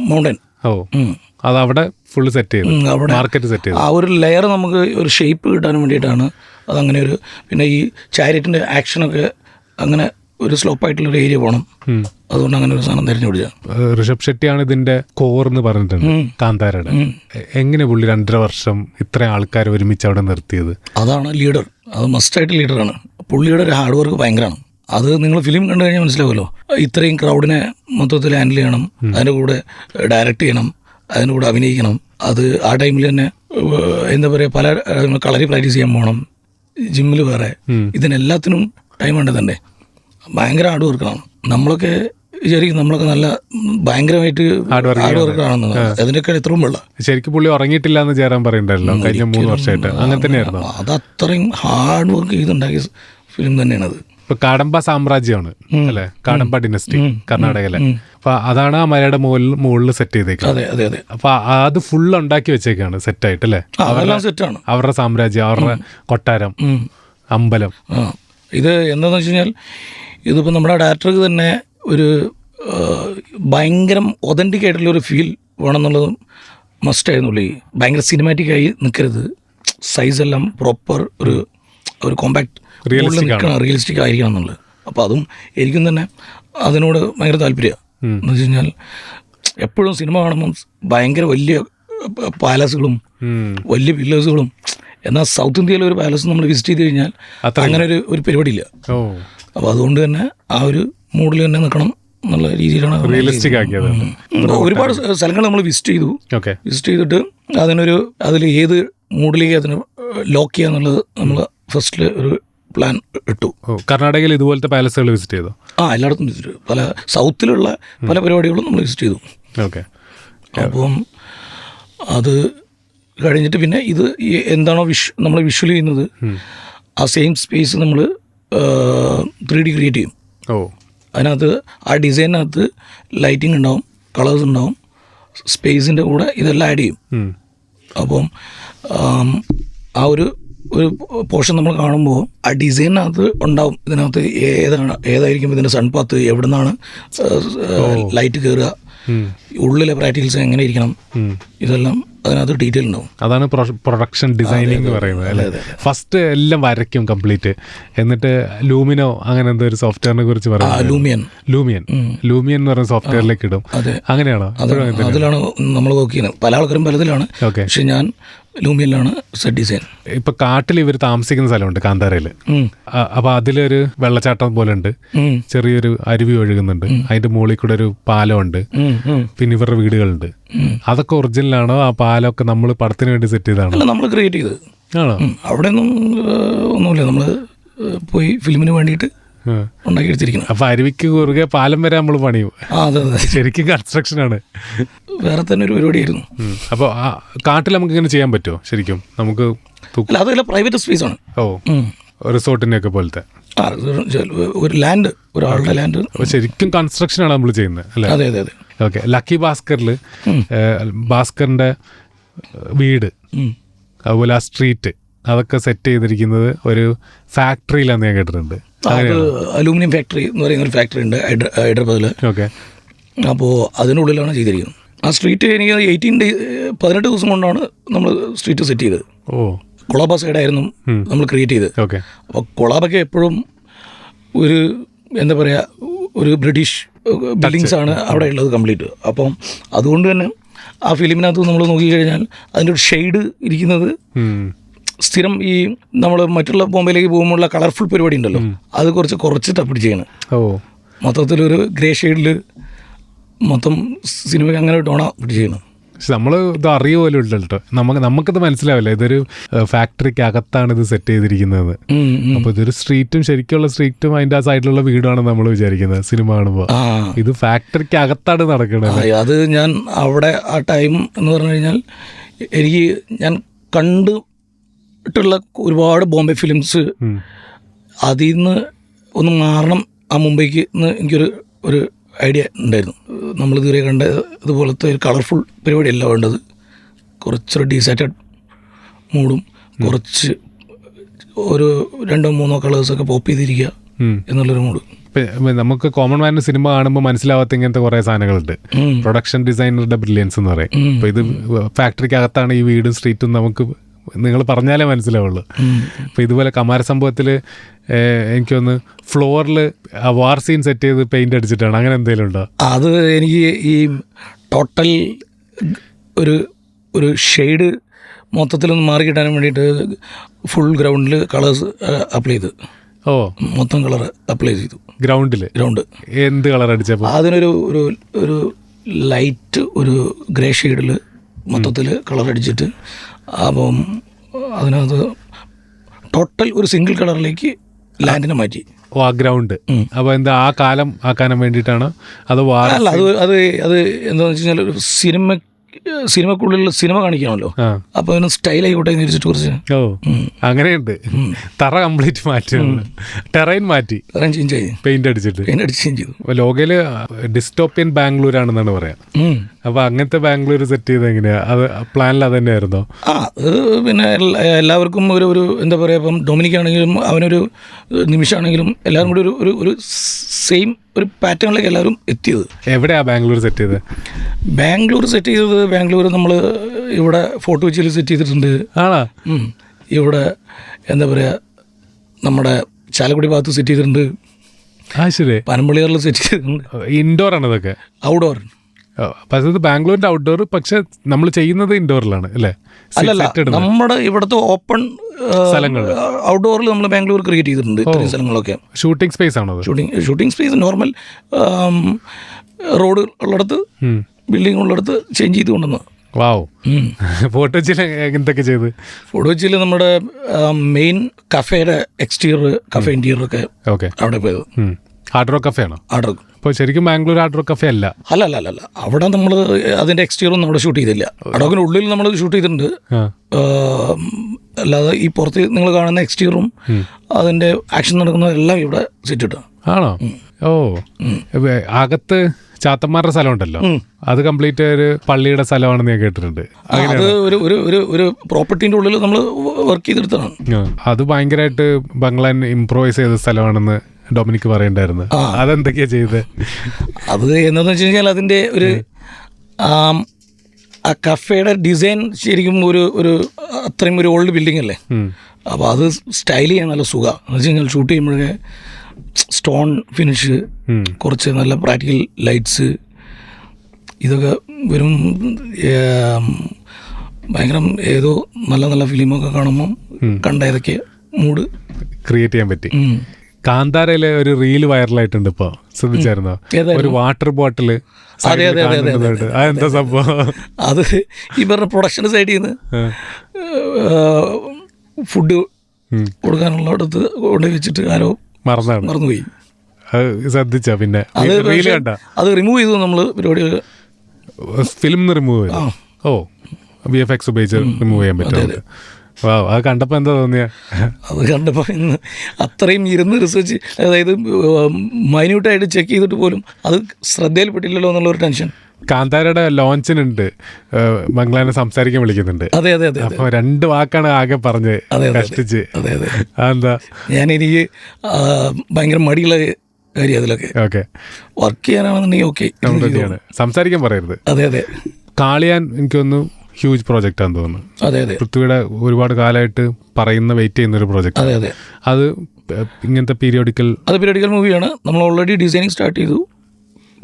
മൗണ്ടൻ. അത് അവിടെ ഫുള്ള് സെറ്റ് ചെയ്തു, മാർക്കറ്റ് സെറ്റ് ചെയ്തു. ആ ഒരു ലെയർ നമുക്ക് ഒരു ഷേപ്പ് കിട്ടാൻ വേണ്ടിയിട്ടാണ് അതങ്ങനെ ഒരു. പിന്നെ ഈ ചാരിറ്റിൻ്റെ ആക്ഷനൊക്കെ അങ്ങനെ ഒരു സ്ലോപ്പായിട്ടുള്ളൊരു ഏരിയ പോകണം, അതുകൊണ്ട് അങ്ങനെ ഒരു സാധനം തിരഞ്ഞുപിടിച്ച. ഋഷഭ് ഷെട്ടിയാണ് ഇതിന്റെ കോർ എന്ന് പറഞ്ഞിട്ടുണ്ട് കാന്താരയുടെ. എങ്ങനെ പുള്ളി 2.5 വർഷം ഇത്രയും ആൾക്കാർ ഒരുമിച്ച് അവിടെ നിർത്തിയത്? അതാണ് ലീഡർ, അത് മസ്റ്റായിട്ട് ലീഡറാണ്. പുള്ളിയുടെ ഒരു ഹാർഡ് വർക്ക് ഭയങ്കരമാണ്. അത് നിങ്ങൾ ഫിലിം കണ്ടു കഴിഞ്ഞാൽ മനസ്സിലാവുമല്ലോ. ഇത്രയും ക്രൗഡിനെ മൊത്തത്തിൽ ഹാൻഡിൽ ചെയ്യണം, അതിൻ്റെ കൂടെ ഡയറക്റ്റ് ചെയ്യണം, അതിൻ്റെ കൂടെ അഭിനയിക്കണം. അത് ആ ടൈമിൽ തന്നെ എന്താ പറയുക, പല കളരി പ്രാക്ടീസ് ചെയ്യാൻ പോകണം, ജിമ്മിൽ വേറെ, ഇതിനെല്ലാത്തിനും ടൈം ഉണ്ട് തന്നെ. ഭയങ്കര ഹാർഡ് വർക്കാണ്. നമ്മളൊക്കെ വിചാരിക്കും നമ്മളൊക്കെ നല്ല ഭയങ്കരമായിട്ട് ഹാർഡ് വർക്കാണെന്ന്. അതിനൊക്കെ എത്രയും വെള്ള ശരിക്കും പുള്ളി ഉറങ്ങിയിട്ടില്ല എന്ന് ചേരാൻ പറയണ്ടല്ലോ കഴിഞ്ഞ 3 വർഷമായിട്ട്. അങ്ങനെ തന്നെയായിരുന്നു. അത് അത്രയും ഹാർഡ് വർക്ക് ചെയ്തുണ്ടാക്കിയ ഫിലിം തന്നെയാണത്. ഇപ്പൊ കാടമ്പ സാമ്രാജ്യമാണ് അല്ലെ, കാടമ്പ ഡിനസ്റ്റി കർണാടകയിലെ. അപ്പൊ അതാണ് ആ മലയുടെ മുകളിൽ സെറ്റ് ചെയ്തേക്കുന്നത്. അതെ അതെ അതെ. അപ്പൊ അത് ഫുൾ ഉണ്ടാക്കി വെച്ചേക്കാണ് സെറ്റായിട്ട് അല്ലേ. സെറ്റാണ് അവരുടെ സാമ്രാജ്യം, അവരുടെ കൊട്ടാരം, അമ്പലം. ഇത് എന്താണെന്ന് വെച്ച് കഴിഞ്ഞാൽ ഇതിപ്പോൾ നമ്മുടെ ഡയറക്ടർക്ക് തന്നെ ഒരു ഭയങ്കര ഒതൻറ്റിക് ആയിട്ടുള്ളൊരു ഫീൽ വേണമെന്നുള്ളത് മസ്റ്റായിരുന്നുള്ളൂ. ഭയങ്കര സിനിമാറ്റിക്കായി നിൽക്കരുത്, സൈസെല്ലാം പ്രോപ്പർ ഒരു കോമ്പാക്ട് റിയലിസ്റ്റിക് ആയിരിക്കണം എന്നുള്ളത്. അപ്പോൾ അതും എനിക്കും തന്നെ അതിനോട് ഭയങ്കര താല്പര്യമാണ്. എന്ന് വെച്ച് കഴിഞ്ഞാൽ എപ്പോഴും സിനിമ കാണുമ്പം ഭയങ്കര വലിയ പാലസുകളും വലിയ വില്ലേഴ്സുകളും, എന്നാൽ സൗത്ത് ഇന്ത്യയിലെ ഒരു പാലസ് നമ്മൾ വിസിറ്റ് ചെയ്ത് കഴിഞ്ഞാൽ അങ്ങനെ ഒരു പരിപാടിയില്ല. അപ്പോൾ അതുകൊണ്ട് തന്നെ ആ ഒരു മൂഡിൽ തന്നെ നിൽക്കണം എന്നുള്ള രീതിയിലാണ് റിയലിസ്റ്റിക് ആക്കിയത്. ഒരുപാട് സ്ഥലങ്ങൾ നമ്മൾ വിസിറ്റ് ചെയ്തിട്ട് അതിൽ ഏത് മൂഡിലേക്ക് അതിന് ലോക്ക് ചെയ്യുക എന്നുള്ളത് നമ്മൾ ഫസ്റ്റിൽ ഒരു പ്ലാൻ ഇട്ടു. കർണാടകയിൽ ഇതുപോലത്തെ പാലസുകൾ വിസിറ്റ് ചെയ്തു? എല്ലായിടത്തും വിസിറ്റ് ചെയ്തു. പല സൗത്തിലുള്ള പല പരിപാടികളും നമ്മൾ വിസിറ്റ് ചെയ്തു. അപ്പം അത് കഴിഞ്ഞിട്ട് പിന്നെ ഇത് എന്താണോ നമ്മൾ വിഷ്വൽ ചെയ്യുന്നത് ആ സെയിം സ്പേസ് നമ്മൾ 3D ക്രിയേറ്റ് ചെയ്യും. അതിനകത്ത് ആ ഡിസൈനകത്ത് ലൈറ്റിംഗ് ഉണ്ടാവും, കളേഴ്സ് ഉണ്ടാവും, സ്പേസിൻ്റെ കൂടെ ഇതെല്ലാം ആഡ് ചെയ്യും. അപ്പം ആ ഒരു പോർഷൻ നമ്മൾ കാണുമ്പോൾ ആ ഡിസൈനകത്ത് ഉണ്ടാവും, ഇതിനകത്ത് ഏതായിരിക്കും ഇതിൻ്റെ സൺപാത്ത്, എവിടെ നിന്നാണ് ലൈറ്റ് കയറുക, ഉള്ളിലെ പ്രാക്ടിക്കൽസ് എങ്ങനെ ഇരിക്കണം, ഇതെല്ലാം അതിനകത്ത് ഡീറ്റെയിൽ ഉണ്ടാവും. അതാണ് പ്രൊഡക്ഷൻ ഡിസൈനിങ് എന്ന് പറയുന്നത് അല്ലേ. ഫസ്റ്റ് എല്ലാം വരയ്ക്കും കംപ്ലീറ്റ്, എന്നിട്ട് ലൂമിനോ അങ്ങനെ എന്തോ ഒരു സോഫ്റ്റ്വെയറിനെ കുറിച്ച് പറയാം. ലൂമിയൻ എന്ന് പറയുന്ന സോഫ്റ്റ്വെയറിലേക്ക് ഇടും. അങ്ങനെയാണോ? അതിലാണ് നമ്മൾ വർക്ക് ചെയ്യുന്നത്. പല ആൾക്കാരും പലതിലാണ്, പക്ഷെ ഞാൻ ലൂമിയനിലാണ് സെറ്റ് ഡിസൈൻ. ഇപ്പൊ കാട്ടിൽ ഇവർ താമസിക്കുന്ന സ്ഥലമുണ്ട് കാന്താരയില്. അപ്പൊ അതിലൊരു വെള്ളച്ചാട്ടം പോലെ ഉണ്ട്, ചെറിയൊരു അരുവി ഒഴുകുന്നുണ്ട്, അതിന്റെ മുകളിൽ കൂടെ ഒരു പാലമുണ്ട്, പിന്നെ ഇവരുടെ വീടുകളുണ്ട്. അതൊക്കെ ഒറിജിനലാണോ? ആ പാലമൊക്കെ നമ്മൾ പടത്തിന് വേണ്ടി സെറ്റ് ചെയ്തതാണോ? നമ്മൾ ക്രിയേറ്റ് ചെയ്തത് ആണോ? അവിടെ ഒന്നുമില്ല, നമ്മൾ പോയി ഫിലിമിന് വേണ്ടിയിട്ട് ഉണ്ടാക്കി എടുത്തിരിക്കണം. അപ്പൊ അരുവിക്ക് കുറുകെ പാലം വരെ നമ്മൾ പണിയും. അതെ അതെ, ശരിക്കും കൺസ്ട്രക്ഷൻ ആണ്. വേറെ തന്നെ ഒരു പരിപാടിയായിരുന്നു. അപ്പോൾ ആ കാട്ടിൽ നമുക്ക് ഇങ്ങനെ ചെയ്യാൻ പറ്റുമോ ശരിക്കും? നമുക്ക് അതല്ല, പ്രൈവറ്റ് സ്പേസ് ആണ്. റിസോർട്ടിന്റെ ഒക്കെ പോലത്തെ ഒരു ലാൻഡ്, ഒരാളുടെ ലാൻഡ്. ശരിക്കും കൺസ്ട്രക്ഷൻ ആണ് നമ്മൾ ചെയ്യുന്നത് അല്ലേ? അതെ അതെ അതെ. ഓക്കെ. ലക്കി ഭാസ്കറിൽ ഭാസ്കറിന്റെ വീട്, അതുപോലെ ആ സ്ട്രീറ്റ്, അതൊക്കെ സെറ്റ് ചെയ്തിരിക്കുന്നത് ഒരു ഫാക്ടറിയിലാന്ന് ഞാൻ കേട്ടിട്ടുണ്ട്. അലൂമിനിയം ഫാക്ടറി എന്ന് പറയുന്ന ഒരു ഫാക്ടറി ഉണ്ട് ഹൈദരാബാദിൽ. ഓക്കെ. അപ്പോൾ അതിനുള്ളിലാണ് ചെയ്തിരിക്കുന്നത്. ആ സ്ട്രീറ്റ് എനിക്ക് 18 ദിവസം കൊണ്ടാണ് നമ്മൾ സ്ട്രീറ്റ് സെറ്റ് ചെയ്തത്. കൊളാബ സൈഡായിരുന്നു നമ്മൾ ക്രിയേറ്റ് ചെയ്തത്. അപ്പോൾ കൊളാബൊക്കെ എപ്പോഴും ഒരു എന്താ പറയുക, ഒരു ബ്രിട്ടീഷ് ബിൽഡിങ്സ് ആണ് അവിടെ ഉള്ളത് കംപ്ലീറ്റ്. അപ്പം അതുകൊണ്ട് തന്നെ ആ ഫിലിമിനകത്ത് നമ്മൾ നോക്കിക്കഴിഞ്ഞാൽ അതിൻ്റെ ഒരു ഷെയ്ഡ് ഇരിക്കുന്നത് സ്ഥിരം ഈ നമ്മൾ മറ്റുള്ള ബോംബെയിലേക്ക് പോകുമ്പോഴുള്ള കളർഫുൾ പരിപാടി ഉണ്ടല്ലോ, അത് കുറച്ച് തപ്പിടിച്ച് ചെയ്യണം. മൊത്തത്തിലൊരു ഗ്രേ ഷെയ്ഡിൽ മൊത്തം സിനിമയ്ക്ക് അങ്ങനെ ടോണ പിടിച്ച് ചെയ്യണം. പക്ഷെ നമ്മൾ ഇത് അറിയ പോലും ഇല്ലല്ലോ, നമുക്കത് മനസ്സിലാവില്ല ഇതൊരു ഫാക്ടറിക്ക് അകത്താണ് ഇത് സെറ്റ് ചെയ്തിരിക്കുന്നത്. അപ്പോൾ ഇതൊരു സ്ട്രീറ്റും ശരിക്കുള്ള സ്ട്രീറ്റും അതിൻ്റെ ആ സൈഡിലുള്ള വീടാണ് നമ്മൾ വിചാരിക്കുന്നത് സിനിമ കാണുമ്പോൾ. ഇത് ഫാക്ടറിക്ക് അകത്താണ് നടക്കുന്നത്. അത് ഞാൻ അവിടെ ആ ടൈം എന്ന് പറഞ്ഞു കഴിഞ്ഞാൽ ഞാൻ കണ്ടിട്ടുള്ള ഒരുപാട് ബോംബെ ഫിലിംസ്, അതിൽ നിന്ന് ഒന്ന് മാറണം ആ മുംബൈക്ക് എന്ന് എനിക്കൊരു ഐഡിയ ഉണ്ടായിരുന്നു. നമ്മളിതുവരെ കണ്ട ഇതുപോലത്തെ ഒരു കളർഫുൾ പരിപാടിയല്ല വേണ്ടത്, കുറച്ചൊരു ഡീസാറ്റഡ് മൂഡും കുറച്ച് ഒരു 2-3 കളേഴ്സൊക്കെ പോപ്പ് ചെയ്തിരിക്കുക എന്നുള്ളൊരു മൂഡ്. നമുക്ക് കോമൺ മാനിന് സിനിമ കാണുമ്പോൾ മനസ്സിലാവാത്ത ഇങ്ങനത്തെ കുറേ സാധനങ്ങളുണ്ട്. പ്രൊഡക്ഷൻ ഡിസൈനറുടെ ബ്രില്യൻസ് എന്ന് പറയും. അപ്പോൾ ഇത് ഫാക്ടറിക്ക് അകത്താണ് ഈ വീടും സ്ട്രീറ്റും, നമുക്ക് നിങ്ങൾ പറഞ്ഞാലേ മനസ്സിലാവുള്ളൂ. അപ്പോൾ ഇതുപോലെ കമാരസംഭവത്തിൽ എനിക്കൊന്ന് ഫ്ലോറിൽ വാർ സീൻ സെറ്റ് ചെയ്ത് പെയിന്റ് അടിച്ചിട്ടാണ്, അങ്ങനെ എന്തെങ്കിലും ഉണ്ടോ? അത് എനിക്ക് ഈ ടോട്ടൽ ഒരു ഷെയ്ഡ് മൊത്തത്തിലൊന്ന് മാറി കിട്ടാൻ വേണ്ടിയിട്ട് ഫുൾ ഗ്രൗണ്ടിൽ കളേഴ്സ് അപ്ലൈ ചെയ്ത് മൊത്തം കളർ അപ്ലൈ ചെയ്തു. ഗ്രൗണ്ട് എന്ത് കളർ അടിച്ചപ്പോൾ? അതിനൊരു ഒരു ഒരു ലൈറ്റ് ഒരു ഗ്രേ ഷെയ്ഡിൽ മൊത്തത്തിൽ കളർ അടിച്ചിട്ട്, അപ്പം അതിനകത്ത് ടോട്ടൽ ഒരു സിംഗിൾ കളറിലേക്ക് ലാൻഡിനെ മാറ്റി. ഓ, ആ ഗ്രൗണ്ട്. അപ്പോൾ എന്താ ആ കാലം ആക്കാനും വേണ്ടിയിട്ടാണ് അത്? അല്ല, അത് എന്താണെന്ന് വെച്ച് കഴിഞ്ഞാൽ ഒരു സിനിമക്കുള്ളിൽ സിനിമ കാണിക്കണമല്ലോ, അപ്പൊ അതിന് സ്റ്റൈൽ ആയിക്കോട്ടെ എന്ന് വിചാരിച്ചിട്ട് കുറച്ച്. ഓ, അങ്ങനെയുണ്ട്. തറ കംപ്ലീറ്റ് മാറ്റി, ടെറൈൻ മാറ്റി, ചേഞ്ച് ചെയ്ത് പെയിന്റ് അടിച്ചിട്ട് ചേഞ്ച് ചെയ്തു. ലോകയില് ഡിസ്റ്റോപ്പിയൻ ബാംഗ്ലൂർ ആണെന്നാണ് പറയാം. അപ്പൊ അങ്ങനത്തെ ബാംഗ്ലൂർ സെറ്റ് ചെയ്ത് എങ്ങനെയാ? അത് പ്ലാനിൽ അത് തന്നെയായിരുന്നോ? അത് പിന്നെ എല്ലാവർക്കും ഒരു എന്താ പറയാ, ഇപ്പം ഡൊമിനിക് ആണെങ്കിലും അവനൊരു നിമിഷമാണെങ്കിലും എല്ലാവരും കൂടി ഒരു സെയിം ഒരു പാറ്റേണിലേക്ക് എല്ലാവരും എത്തിയത്. എവിടെയാ ബാംഗ്ലൂർ സെറ്റ് ചെയ്തത്? ബാംഗ്ലൂർ നമ്മൾ ഇവിടെ ഫോർട്ട് കൊച്ചിയിൽ സെറ്റ് ചെയ്തിട്ടുണ്ട്. ഇവിടെ എന്താ പറയുക, നമ്മുടെ ചാലക്കുടി ഭാഗത്ത് സെറ്റ് ചെയ്തിട്ടുണ്ട്. ശരി. പനമ്പള്ളിയാറിൽ സെറ്റ് ചെയ്തിട്ടുണ്ട്. ഇൻഡോർ ആണ് ഇതൊക്കെ? ഔട്ട്ഡോർ. പക്ഷേ ഇത് ബാംഗ്ലൂരിന്റെ ഔട്ട്ഡോർ, പക്ഷെ നമ്മൾ ചെയ്യുന്നത് ഇൻഡോറിലാണ് അല്ലേ? അല്ലല്ല, നമ്മുടെ ഇവിടുത്തെ ഓപ്പൺ സ്ഥലങ്ങൾ ഔട്ട്ഡോറിൽ നമ്മൾ ബാംഗ്ലൂർ ക്രിയേറ്റ് ചെയ്തിട്ടുണ്ട്. ഇത്രയും സ്ഥലങ്ങളൊക്കെ ഷൂട്ടിംഗ് സ്പേസ് ആണോ? ഷൂട്ടിംഗ് സ്പേസ് നോർമൽ റോഡ് ഉള്ളിടത്ത്, ബിൽഡിംഗ് ഉള്ളിടത്ത് ചേഞ്ച് ചെയ്ത് കൊണ്ടുവന്ന്. വാവ്. ഫോർട്ട് കൊച്ചിയിൽ എന്തൊക്കെ ചെയ്ത്? ഫോർട്ട് കൊച്ചിയിൽ നമ്മുടെ മെയിൻ കഫേയുടെ എക്സ്റ്റീരിയർ, കഫേ ഇന്റീരിയർ ഒക്കെ അവിടെ പോയത്. ഹാർഡ് റോക്ക് കഫേ ആണോ? Hard rock. ഇപ്പോൾ ശരിക്കും ബാംഗ്ലൂർ ഹാർഡ് റോക്ക് കഫേ അല്ല. അല്ല, അവിടെ നമ്മൾ അതിൻ്റെ എക്സ്റ്റീരിയർ ഒന്നും അവിടെ ഷൂട്ട് ചെയ്തില്ല. ഹാർഡ് റോക്കിന് ഉള്ളിൽ നമ്മൾ ഷൂട്ട് ചെയ്തിട്ടുണ്ട്. അല്ലാതെ ഈ പുറത്ത് നിങ്ങൾ കാണുന്ന എക്സ്റ്റീരിയറും അതിൻ്റെ ആക്ഷൻ നടക്കുന്നതെല്ലാം ഇവിടെ സെറ്റ് ഇട്ടാണ്. ആണോ? ഓ, അകത്ത് ചാത്തന്മാരുടെ സ്ഥലം ഉണ്ടല്ലോ, അത് കംപ്ലീറ്റ് ഒരു പള്ളിയുടെ സ്ഥലമാണെന്ന് ഞാൻ കേട്ടിട്ടുണ്ട്. അത് ഒരു പ്രോപ്പർട്ടീൻ്റെ ഉള്ളിൽ നമ്മൾ വർക്ക് ചെയ്തെടുത്തതാണ്. അത് ഭയങ്കരമായിട്ട് ബംഗ്ലാൻ ഇംപ്രൂവൈസ് ചെയ്ത സ്ഥലമാണെന്ന് ഡൊമിനിക് പറയണ്ടായിരുന്നു. അതെന്തൊക്കെയാ ചെയ്തത്? അത് എന്താന്ന് വെച്ച് കഴിഞ്ഞാൽ അതിൻ്റെ ഒരു ആ കഫേയുടെ ഡിസൈൻ ശരിക്കും ഒരു അത്രയും ഒരു ഓൾഡ് ബിൽഡിംഗ് അല്ലേ, അപ്പോൾ അത് സ്റ്റൈൽ ചെയ്യാൻ നല്ല സുഖമാണ്. എന്ന് വെച്ച് കഴിഞ്ഞാൽ ഷൂട്ട് ചെയ്യുമ്പോഴേ സ്റ്റോൺ ഫിനിഷ്, കുറച്ച് നല്ല പ്രാക്ടിക്കൽ ലൈറ്റ്സ്, ഇതൊക്കെ വരും ഭയങ്കര ഏതോ നല്ല നല്ല ഫിലിമൊക്കെ കാണുമ്പോൾ കണ്ട ഏതൊക്കെ മൂഡ് ക്രിയേറ്റ് ചെയ്യാൻ പറ്റി. കാന്താരയിലെ ഒരു റീല് വൈറലായിട്ടുണ്ട് ഇപ്പോൾ, ശ്രദ്ധിച്ചായിരുന്നോ? ഒരു വാട്ടർ ബോട്ടില്. അതെന്താ സംഭവം? അത് ഈ പറഞ്ഞ പ്രൊഡക്ഷൻ സൈഡിൽ നിന്ന് ഫുഡ് കൊടുക്കാനുള്ള അടുത്ത് കൊണ്ടുപോയി വെച്ചിട്ട് ആരോ മറന്നുപോയി. ശ്രദ്ധിച്ച പിന്നെ അത് റിമൂവ് ചെയ്തു നമ്മൾ പരിപാടി. ഫിലിം റിമൂവ് ചെയ്തു. ഓ, VFX ഉപയോഗിച്ച് റിമൂവ് ചെയ്യാൻ പറ്റും. അത് കണ്ടപ്പോൾ എന്താ തോന്നിയ? അത് കണ്ടപ്പോൾ ഇന്ന് അത്രയും ഇരുന്ന് റിസർച്ച്, അതായത് മൈന്യൂട്ടായിട്ട് ചെക്ക് ചെയ്തിട്ട് പോലും അത് ശ്രദ്ധയിൽപ്പെട്ടില്ലല്ലോ എന്നുള്ളൊരു ടെൻഷൻ. കാന്താരയുടെ ലോഞ്ചിനുണ്ട്, ബംഗ്ലാനെ സംസാരിക്കാൻ വിളിക്കുന്നുണ്ട്. അതെ. അപ്പോൾ 2 വാക്കാണ് ആകെ പറഞ്ഞ് കഷ്ടിച്ച്. അതെന്താ? എനിക്ക് ഭയങ്കര മടിയുള്ള കാര്യം അതിലൊക്കെ. ഓക്കെ, വർക്ക് ചെയ്യാനാണെന്നുണ്ടെങ്കിൽ ഓക്കെ, സംസാരിക്കാൻ പറയരുത്. അതെ. കാളിയാൻ എനിക്കൊന്ന് ഹ്യൂജ് പ്രോജക്റ്റ് ആണെന്ന് തോന്നുന്നു. അതെ. പൃഥ്വിയുടെ ഒരുപാട് കാലമായിട്ട് വെയിറ്റ് ചെയ്യുന്ന ഒരു പ്രോജക്റ്റ്. അതെ. അത് ഇങ്ങനത്തെ പീരിയോഡിക്കൽ മൂവിയാണ്. നമ്മൾ ഓൾറെഡി ഡിസൈനിങ് സ്റ്റാർട്ട് ചെയ്തു,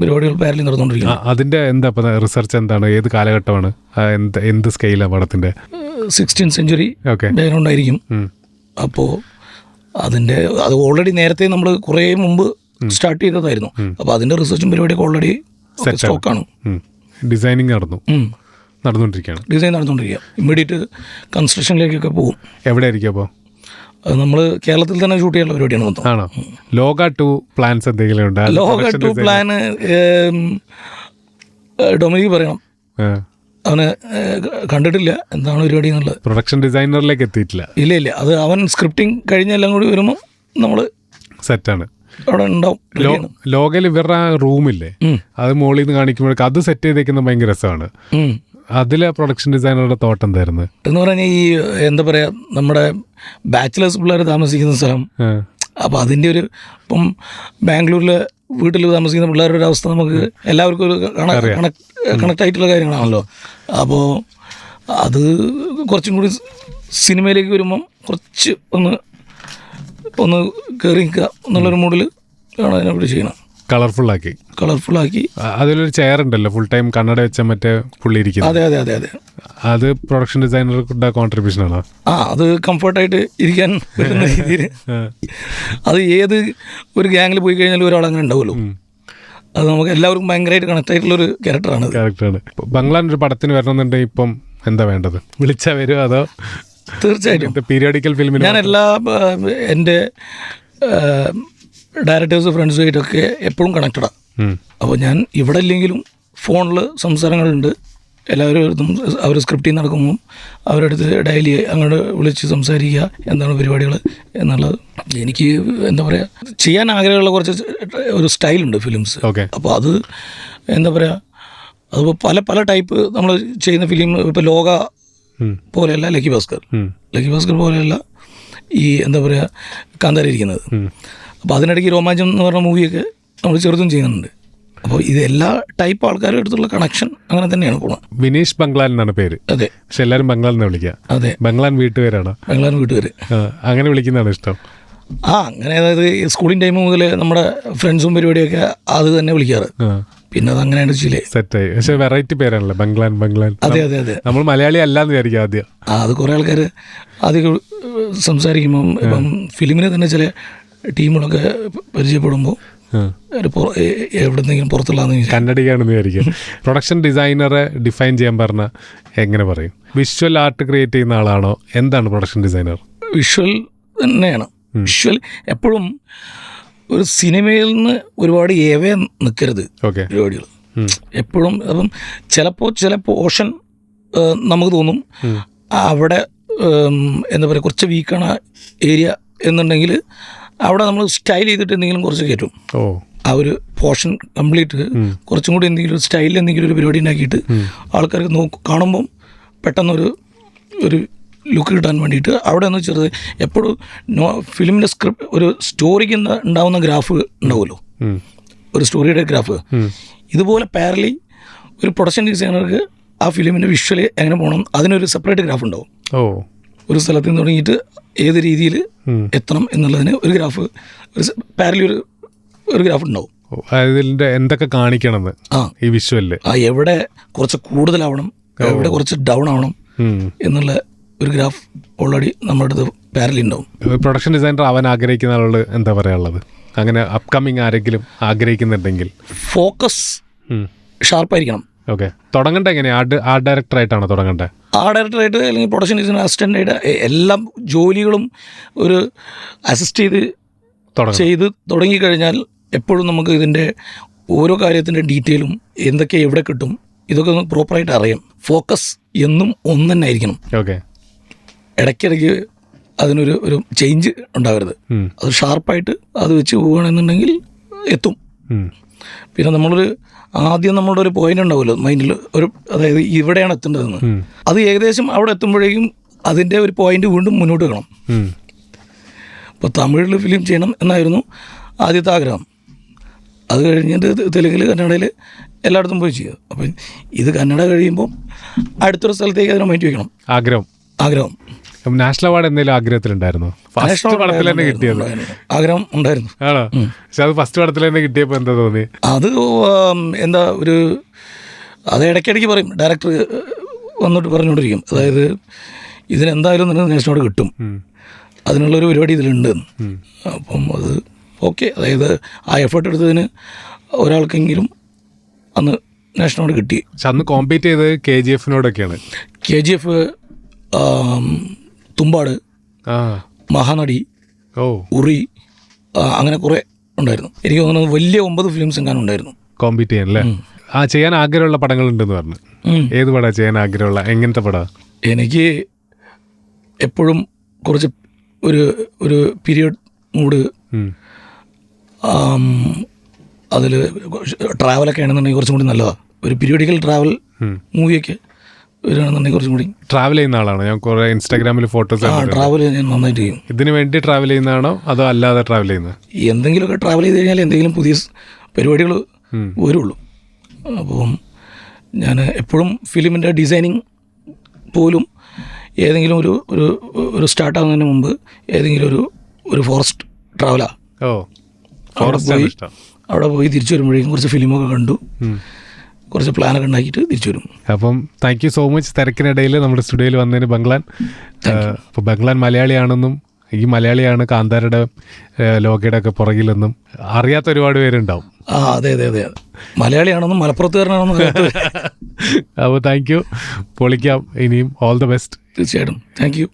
പരിപാടികൾ പാരലി നടന്നുകൊണ്ടിരിക്കുന്നു. അതിന്റെ എന്താ റിസർച്ച് എന്താണ്? ഏത് കാലഘട്ടമാണ്? എന്ത് സ്കെയിലാണ് പടത്തിന്റെ? 16th century ബാക്ക്ഗ്രൗണ്ട് ആയിരിക്കും. അപ്പോൾ അത് ഓൾറെഡി നേരത്തെ നമ്മൾ കുറേ മുമ്പ് സ്റ്റാർട്ട് ചെയ്തതായിരുന്നു. അപ്പോൾ അതിന്റെ റിസർച്ചും പരിപാടിയൊക്കെ ഓൾറെഡി സ്റ്റോക്കാണ്. ഡിസൈനിങ് നടന്നുകൊണ്ടിരിക്കുകയാണ്. ഡിസൈൻ നടന്നുകൊണ്ടിരിക്കുക. ഇമ്മീഡിയറ്റ് കൺസ്ട്രക്ഷനിലേക്കൊക്കെ പോകും. എവിടെയായിരിക്കും അപ്പോൾ? നമ്മൾ കേരളത്തിൽ തന്നെ ഷൂട്ട് ചെയ്യാനുള്ള പരിപാടിയാണ് മൊത്തം. ആണോ? ലോക 2 പ്ലാൻസ് എന്തെങ്കിലും ഉണ്ടോ? ലോക 2 പ്ലാന് ഡൊമിനിക് പറയണം. അവന് കണ്ടിട്ടില്ല എന്താണ് പരിപാടി എന്നുള്ളത്. പ്രൊഡക്ഷൻ ഡിസൈനറിലേക്ക് എത്തിയിട്ടില്ല. ഇല്ല. അത് അവൻ സ്ക്രിപ്റ്റിംഗ് കഴിഞ്ഞെല്ലാം കൂടി വരുമ്പോൾ നമ്മൾ സെറ്റാണ് അവിടെ ഉണ്ടാവും. ലോകയിൽ ഇവരുടെ ആ റൂമില്ലേ, അത് മുകളിൽ നിന്ന് കാണിക്കുമ്പോഴേക്കും അത് സെറ്റ് ചെയ്തേക്കുന്നത് ഭയങ്കര രസമാണ്. അതിലെ പ്രൊഡക്ഷൻ ഡിസൈനറുടെ തോട്ട് എന്തായിരുന്നു എന്ന് പറഞ്ഞാൽ, ഈ എന്താ പറയുക, നമ്മുടെ ബാച്ചിലേഴ്സ് പിള്ളേർ താമസിക്കുന്ന സ്ഥലം. അപ്പോൾ അതിൻ്റെ ഇപ്പം ബാംഗ്ലൂരിലെ വീട്ടിൽ താമസിക്കുന്ന പിള്ളേരുടെ ഒരു അവസ്ഥ നമുക്ക് എല്ലാവർക്കും ഒരു കണക്ട് ആയിട്ടുള്ള കാര്യങ്ങളാണല്ലോ. അപ്പോൾ അത് കുറച്ചും കൂടി സിനിമയിലേക്ക് വരുമ്പം കുറച്ച് ഒന്ന് കയറി നിൽക്കുക എന്നുള്ളൊരു മൂഡിൽ ആണ് അതിനെപ്പറ്റി ചെയ്യണം. കളർഫുള്ളാക്കി. അതിലൊരു ചെയർ ഉണ്ടല്ലോ ഫുൾ ടൈം കണ്ണട വെച്ച മറ്റേ പുള്ളി ഇരിക്കുന്നത്. അതെ അതെ അതെ അതെ. അത് പ്രൊഡക്ഷൻ ഡിസൈനറുടെ കോൺട്രിബ്യൂഷൻ ആണോ? അത് കംഫർട്ടായിട്ട് ഇരിക്കാൻ പറ്റുന്ന രീതിയിൽ. അത് ഏത് ഒരു ഗ്യാങ്ങിൽ പോയി കഴിഞ്ഞാലും ഒരാൾ അങ്ങനെ ഉണ്ടാവുമല്ലോ. അത് നമുക്ക് എല്ലാവർക്കും ഭയങ്കരമായിട്ട് കണക്ട് ആയിട്ടുള്ളൊരു ക്യാരക്ടറാണ്. ബംഗ്ലാൻ ഒരു പടത്തിന് വരണമെന്നുണ്ടെങ്കിൽ ഇപ്പം എന്താ വേണ്ടത്? വിളിച്ചാൽ വരുമോ അതോ? തീർച്ചയായിട്ടും പീരിയോഡിക്കൽ ഫിലിമിന് ഞാൻ എൻ്റെ ഡയറക്ടേഴ്സ് ഫ്രണ്ട്സുമായിട്ടൊക്കെ എപ്പോഴും കണക്റ്റഡാണ്. അപ്പോൾ ഞാൻ ഇവിടെ ഇല്ലെങ്കിലും ഫോണിൽ സംസാരങ്ങളുണ്ട്. എല്ലാവരും അവർ സ്ക്രിപ്റ്റിൽ നടക്കുമ്പം അവരുടെ അടുത്ത് ഡെയിലി അങ്ങോട്ട് വിളിച്ച് സംസാരിക്കുക, എന്താണ് പരിപാടികൾ എന്നുള്ളത്. എനിക്ക് എന്താ പറയുക, ചെയ്യാൻ ആഗ്രഹമുള്ള കുറച്ച് ഒരു സ്റ്റൈലുണ്ട് ഫിലിംസ്. അപ്പോൾ അത് എന്താ പറയുക, അതിപ്പോൾ പല പല ടൈപ്പ് നമ്മൾ ചെയ്യുന്ന ഫിലിം. ഇപ്പോൾ ലോക പോലെയല്ല ലക്കി ഭാസ്കർ പോലെയല്ല ഈ എന്താ പറയുക കാന്താര ഇരിക്കുന്നത്. അപ്പോൾ അതിനിടയ്ക്ക് രോമാഞ്ചം എന്ന് പറഞ്ഞ മൂവിയൊക്കെ നമ്മൾ ചെറുതും ചെയ്യുന്നുണ്ട്. അപ്പോൾ ഇത് എല്ലാ ടൈപ്പ് ആൾക്കാരുടെ അടുത്തുള്ള കണക്ഷൻ അങ്ങനെ തന്നെയാണ് പോകുന്നത്. വിനീഷ് ബംഗ്ലാൻ എന്നാണ് പേര്. അതെ, പക്ഷെ എല്ലാവരും ബംഗ്ലാൻ എന്ന് വിളിക്കുക. അതെ, ബംഗ്ലാൻ വീട്ടുപേരാണ്. ബംഗ്ലാൻ വീട്ടുപേര് അങ്ങനെ വിളിക്കുന്നതാണ് ഇഷ്ടം. അങ്ങനെ അതായത് സ്കൂളിംഗ് ടൈം മുതൽ നമ്മുടെ ഫ്രണ്ട്സും പരിപാടിയൊക്കെ അത് തന്നെ വിളിക്കാറ്. പിന്നെ അത് അങ്ങനെ സെറ്റായി. പക്ഷെ വെറൈറ്റി പേരാണല്ലോ ബംഗ്ലാൻ. അതെ അതെ അതെ. നമ്മൾ മലയാളി അല്ലാന്ന് വിചാരിക്കും ആദ്യം. അത് കുറേ ആൾക്കാർ ആദ്യം സംസാരിക്കുമ്പം ഇപ്പം ഫിലിമിന് തന്നെ ചില ടീമുകളൊക്കെ പരിചയപ്പെടുമ്പോൾ എവിടെന്നെങ്കിലും പുറത്തുള്ളതെന്ന് കന്നഡിക്കാണെന്ന് വിചാരിക്കും. പ്രൊഡക്ഷൻ ഡിസൈനറെ ഡിഫൈൻ ചെയ്യാൻ പറഞ്ഞാൽ എങ്ങനെ പറയും? വിഷ്വൽ ആർട്ട് ക്രിയേറ്റ് ചെയ്യുന്ന ആളാണോ? എന്താണ് പ്രൊഡക്ഷൻ ഡിസൈനർ? വിഷ്വൽ തന്നെയാണ്. വിഷ്വൽ എപ്പോഴും ഒരു സിനിമയിൽ നിന്ന് ഒരുപാട് ഏവേ നിൽക്കരുത് പരിപാടികൾ എപ്പോഴും. അപ്പം ചിലപ്പോൾ ചില പോർഷൻ നമുക്ക് തോന്നും അവിടെ എന്താ പറയുക കുറച്ച് വീക്കാണ് ഏരിയ എന്നുണ്ടെങ്കിൽ അവിടെ നമ്മൾ സ്റ്റൈൽ ചെയ്തിട്ട് എന്തെങ്കിലും കുറച്ച് കയറ്റും. ആ ഒരു പോർഷൻ കംപ്ലീറ്റ് കുറച്ചും കൂടി എന്തെങ്കിലും സ്റ്റൈലിൽ എന്തെങ്കിലും ഒരു പരിപാടി ഉണ്ടാക്കിയിട്ട് ആൾക്കാർക്ക് കാണുമ്പം പെട്ടെന്നൊരു ലുക്ക് കിട്ടാൻ വേണ്ടിയിട്ട് അവിടെ ഒന്ന് ചെറുത് എപ്പോഴും ഫിലിമിൻ്റെ സ്ക്രിപ്റ്റ് ഒരു സ്റ്റോറിക്ക് ഉണ്ടാവുന്ന ഗ്രാഫ് ഉണ്ടാവുമല്ലോ, ഒരു സ്റ്റോറിയുടെ ഗ്രാഫ്. ഇതുപോലെ പാരലി ഒരു പ്രൊഡക്ഷൻ ഡിസൈനർക്ക് ആ ഫിലിമിൻ്റെ വിഷ്വൽ എങ്ങനെ പോകണം അതിനൊരു സെപ്പറേറ്റ് ഗ്രാഫ് ഉണ്ടാവും. ഒരു സ്ഥലത്ത് നിന്ന് തുടങ്ങിയിട്ട് ഏത് രീതിയിൽ എത്തണം എന്നുള്ളതിന് ഒരു ഗ്രാഫ്, ഒരു പാരലി ഒരു ഗ്രാഫ് ഉണ്ടാവും. അതിൻ്റെ എന്തൊക്കെ കാണിക്കണം ഈ വിഷ്വലിൽ, എവിടെ കുറച്ച് കൂടുതലാവണം, എവിടെ കുറച്ച് ഡൗൺ ആവണം എന്നുള്ള ഒരു ഗ്രാഫ് ഓൾറെഡി നമ്മുടെ അടുത്ത് പാരലി ഉണ്ടാവും. പ്രൊഡക്ഷൻ ഡിസൈനർ ആവാൻ ആഗ്രഹിക്കുന്ന ആളോട് എന്താ പറയാനുള്ളത്? അങ്ങനെ അപ്കമിങ് ആരെങ്കിലും ആഗ്രഹിക്കുന്നുണ്ടെങ്കിൽ ഫോക്കസ് ഷാർപ്പായിരിക്കണം. ഓക്കെ, തുടങ്ങേണ്ട എങ്ങനെയാണ്? ആർട്ട് ഡയറക്ടറായിട്ടാണോ തുടങ്ങേണ്ടത്? ആർട്ട് ഡയറക്ടറായിട്ട് അല്ലെങ്കിൽ പ്രൊഡക്ഷൻ ഡിസൈനർ അസിസ്റ്റൻ്റായിട്ട് എല്ലാ ജോലികളും ഒരു അസിസ്റ്റ് ചെയ്ത് തുടങ്ങിക്കഴിഞ്ഞാൽ എപ്പോഴും നമുക്ക് ഇതിൻ്റെ ഓരോ കാര്യത്തിൻ്റെ ഡീറ്റെയിലും എന്തൊക്കെ എവിടെ കിട്ടും ഇതൊക്കെ ഒന്ന് പ്രോപ്പറായിട്ട് അറിയാം. ഫോക്കസ് എന്നും ഒന്ന് തന്നെ ആയിരിക്കണം. ഓക്കെ, ഇടയ്ക്കിടയ്ക്ക് അതിനൊരു ചേഞ്ച് ഉണ്ടാവരുത്. അത് ഷാർപ്പായിട്ട് അത് വെച്ച് പോവുകയാണെന്നുണ്ടെങ്കിൽ എത്തും. പിന്നെ ആദ്യം നമ്മളുടെ ഒരു പോയിന്റ് ഉണ്ടാവുമല്ലോ മൈൻഡിൽ, അതായത് ഇവിടെയാണ് എത്തേണ്ടതെന്ന്. അത് ഏകദേശം അവിടെ എത്തുമ്പോഴേക്കും അതിൻ്റെ ഒരു പോയിന്റ് വീണ്ടും മുന്നോട്ട് വെക്കണം. ഇപ്പോൾ തമിഴിൽ ഫിലിം ചെയ്യണം എന്നായിരുന്നു ആദ്യത്തെ ആഗ്രഹം. അത് കഴിഞ്ഞിട്ട് തെലുങ്കിൽ കന്നഡയിൽ എല്ലായിടത്തും പോയി ചെയ്യുക. അപ്പം ഇത് കന്നഡ കഴിയുമ്പോൾ അടുത്തൊരു സ്ഥലത്തേക്ക് അതിനെ മാറ്റി വയ്ക്കണം. ആഗ്രഹം നാഷണൽ അവാർഡ് എന്തെങ്കിലും ആഗ്രഹത്തിലുണ്ടായിരുന്നു? ഫസ്റ്റ് പടത്തിൽ തന്നെ കിട്ടിയത് ആഗ്രഹം ഉണ്ടായിരുന്നു. ആണോ? പക്ഷെ അത് ഫസ്റ്റ് പടത്തിൽ തന്നെ കിട്ടിയപ്പോൾ എന്താ തോന്നി? അത് എന്താ അത് ഇടയ്ക്കിടയ്ക്ക് പറയും, ഡയറക്ടർ വന്നിട്ട് പറഞ്ഞുകൊണ്ടിരിക്കും, അതായത് ഇതിനെന്തായാലും നിനക്ക് നാഷണൽ കിട്ടും, അതിനുള്ളൊരു പരിപാടി ഇതിലുണ്ട്. അപ്പം അത് ഓക്കെ, അതായത് ആ എഫേർട്ട് എടുത്തതിന് ഒരാൾക്കെങ്കിലും അന്ന് നാഷണൽ കിട്ടി. പക്ഷെ അന്ന് കോമ്പീറ്റ് ചെയ്തത് KGF-നോടൊക്കെയാണ്. KGF, തുമ്പാട്, മഹാനടി, ഉറി, അങ്ങനെ കുറേ ഉണ്ടായിരുന്നു. എനിക്ക് തോന്നുന്നത് വലിയ 9 ഫിലിംസ് എങ്ങാനും ഉണ്ടായിരുന്നു കോമ്പീറ്റ് ചെയ്യാൻ അല്ലേ? ചെയ്യാൻ ആഗ്രഹമുള്ള പടങ്ങളുണ്ടെന്ന് പറഞ്ഞു. ഏത് പടമാണ് ചെയ്യാൻ ആഗ്രഹമുള്ള? എങ്ങനത്തെ പടമാണ്? എനിക്ക് എപ്പോഴും കുറച്ച് ഒരു പീരിയഡ് മൂഡ്, അതിൽ ട്രാവലൊക്കെ ആണെന്നുണ്ടെങ്കിൽ കുറച്ചും കൂടി നല്ലതാണ്. ഒരു പീരിയോഡിക്കൽ ട്രാവൽ മൂവിയൊക്കെ വരികയാണെന്നുണ്ടെങ്കിൽ കുറച്ചും കൂടി. ട്രാവൽ ചെയ്യുന്ന ആളാണ് ഞാൻ, കുറേ ഇൻസ്റ്റാഗ്രാമിൽ ഫോട്ടോസ്. ട്രാവൽ ഞാൻ നന്നായിട്ട് ചെയ്യും. ഇതിന് വേണ്ടി ട്രാവൽ ചെയ്യുന്നതാണോ അതോ അല്ലാതെ ട്രാവൽ ചെയ്യുന്നത്? എന്തെങ്കിലുമൊക്കെ ട്രാവൽ ചെയ്ത് കഴിഞ്ഞാൽ എന്തെങ്കിലും പുതിയ പരിപാടികൾ വരുള്ളൂ. അപ്പം ഞാൻ എപ്പോഴും ഫിലിമിൻ്റെ ഡിസൈനിങ് പോലും ഏതെങ്കിലും ഒരു സ്റ്റാർട്ടാകുന്നതിന് മുമ്പ് ഏതെങ്കിലും ഒരു ഫോറസ്റ്റ് ട്രാവലാണ്, അവിടെ പോയി അവിടെ പോയി തിരിച്ചു വരുമ്പോഴേക്കും കുറച്ച് ഫിലിമൊക്കെ കണ്ടു, കുറച്ച് പ്ലാനൊക്കെ ഉണ്ടാക്കിയിട്ട് തിരിച്ചു വരും. അപ്പം താങ്ക് യു സോ മച്ച്. തിരക്കിനിടയിൽ നമ്മുടെ സ്റ്റുഡിയോയിൽ വന്നതിന് ബംഗ്ലാൻ. അപ്പോൾ ബംഗ്ലാൻ മലയാളിയാണെന്നും ഈ മലയാളിയാണ് കാന്താരയുടെ ലോകയുടെ ഒക്കെ പുറകിലെന്നും അറിയാത്ത ഒരുപാട് പേരുണ്ടാവും. അതെ അതെ അതെ, മലയാളിയാണെന്നും മലപ്പുറത്തുകാരനാണെന്നും അപ്പോൾ താങ്ക് യു. പൊളിക്കാം ഇനിയും. All the best. തീർച്ചയായിട്ടും താങ്ക് യു.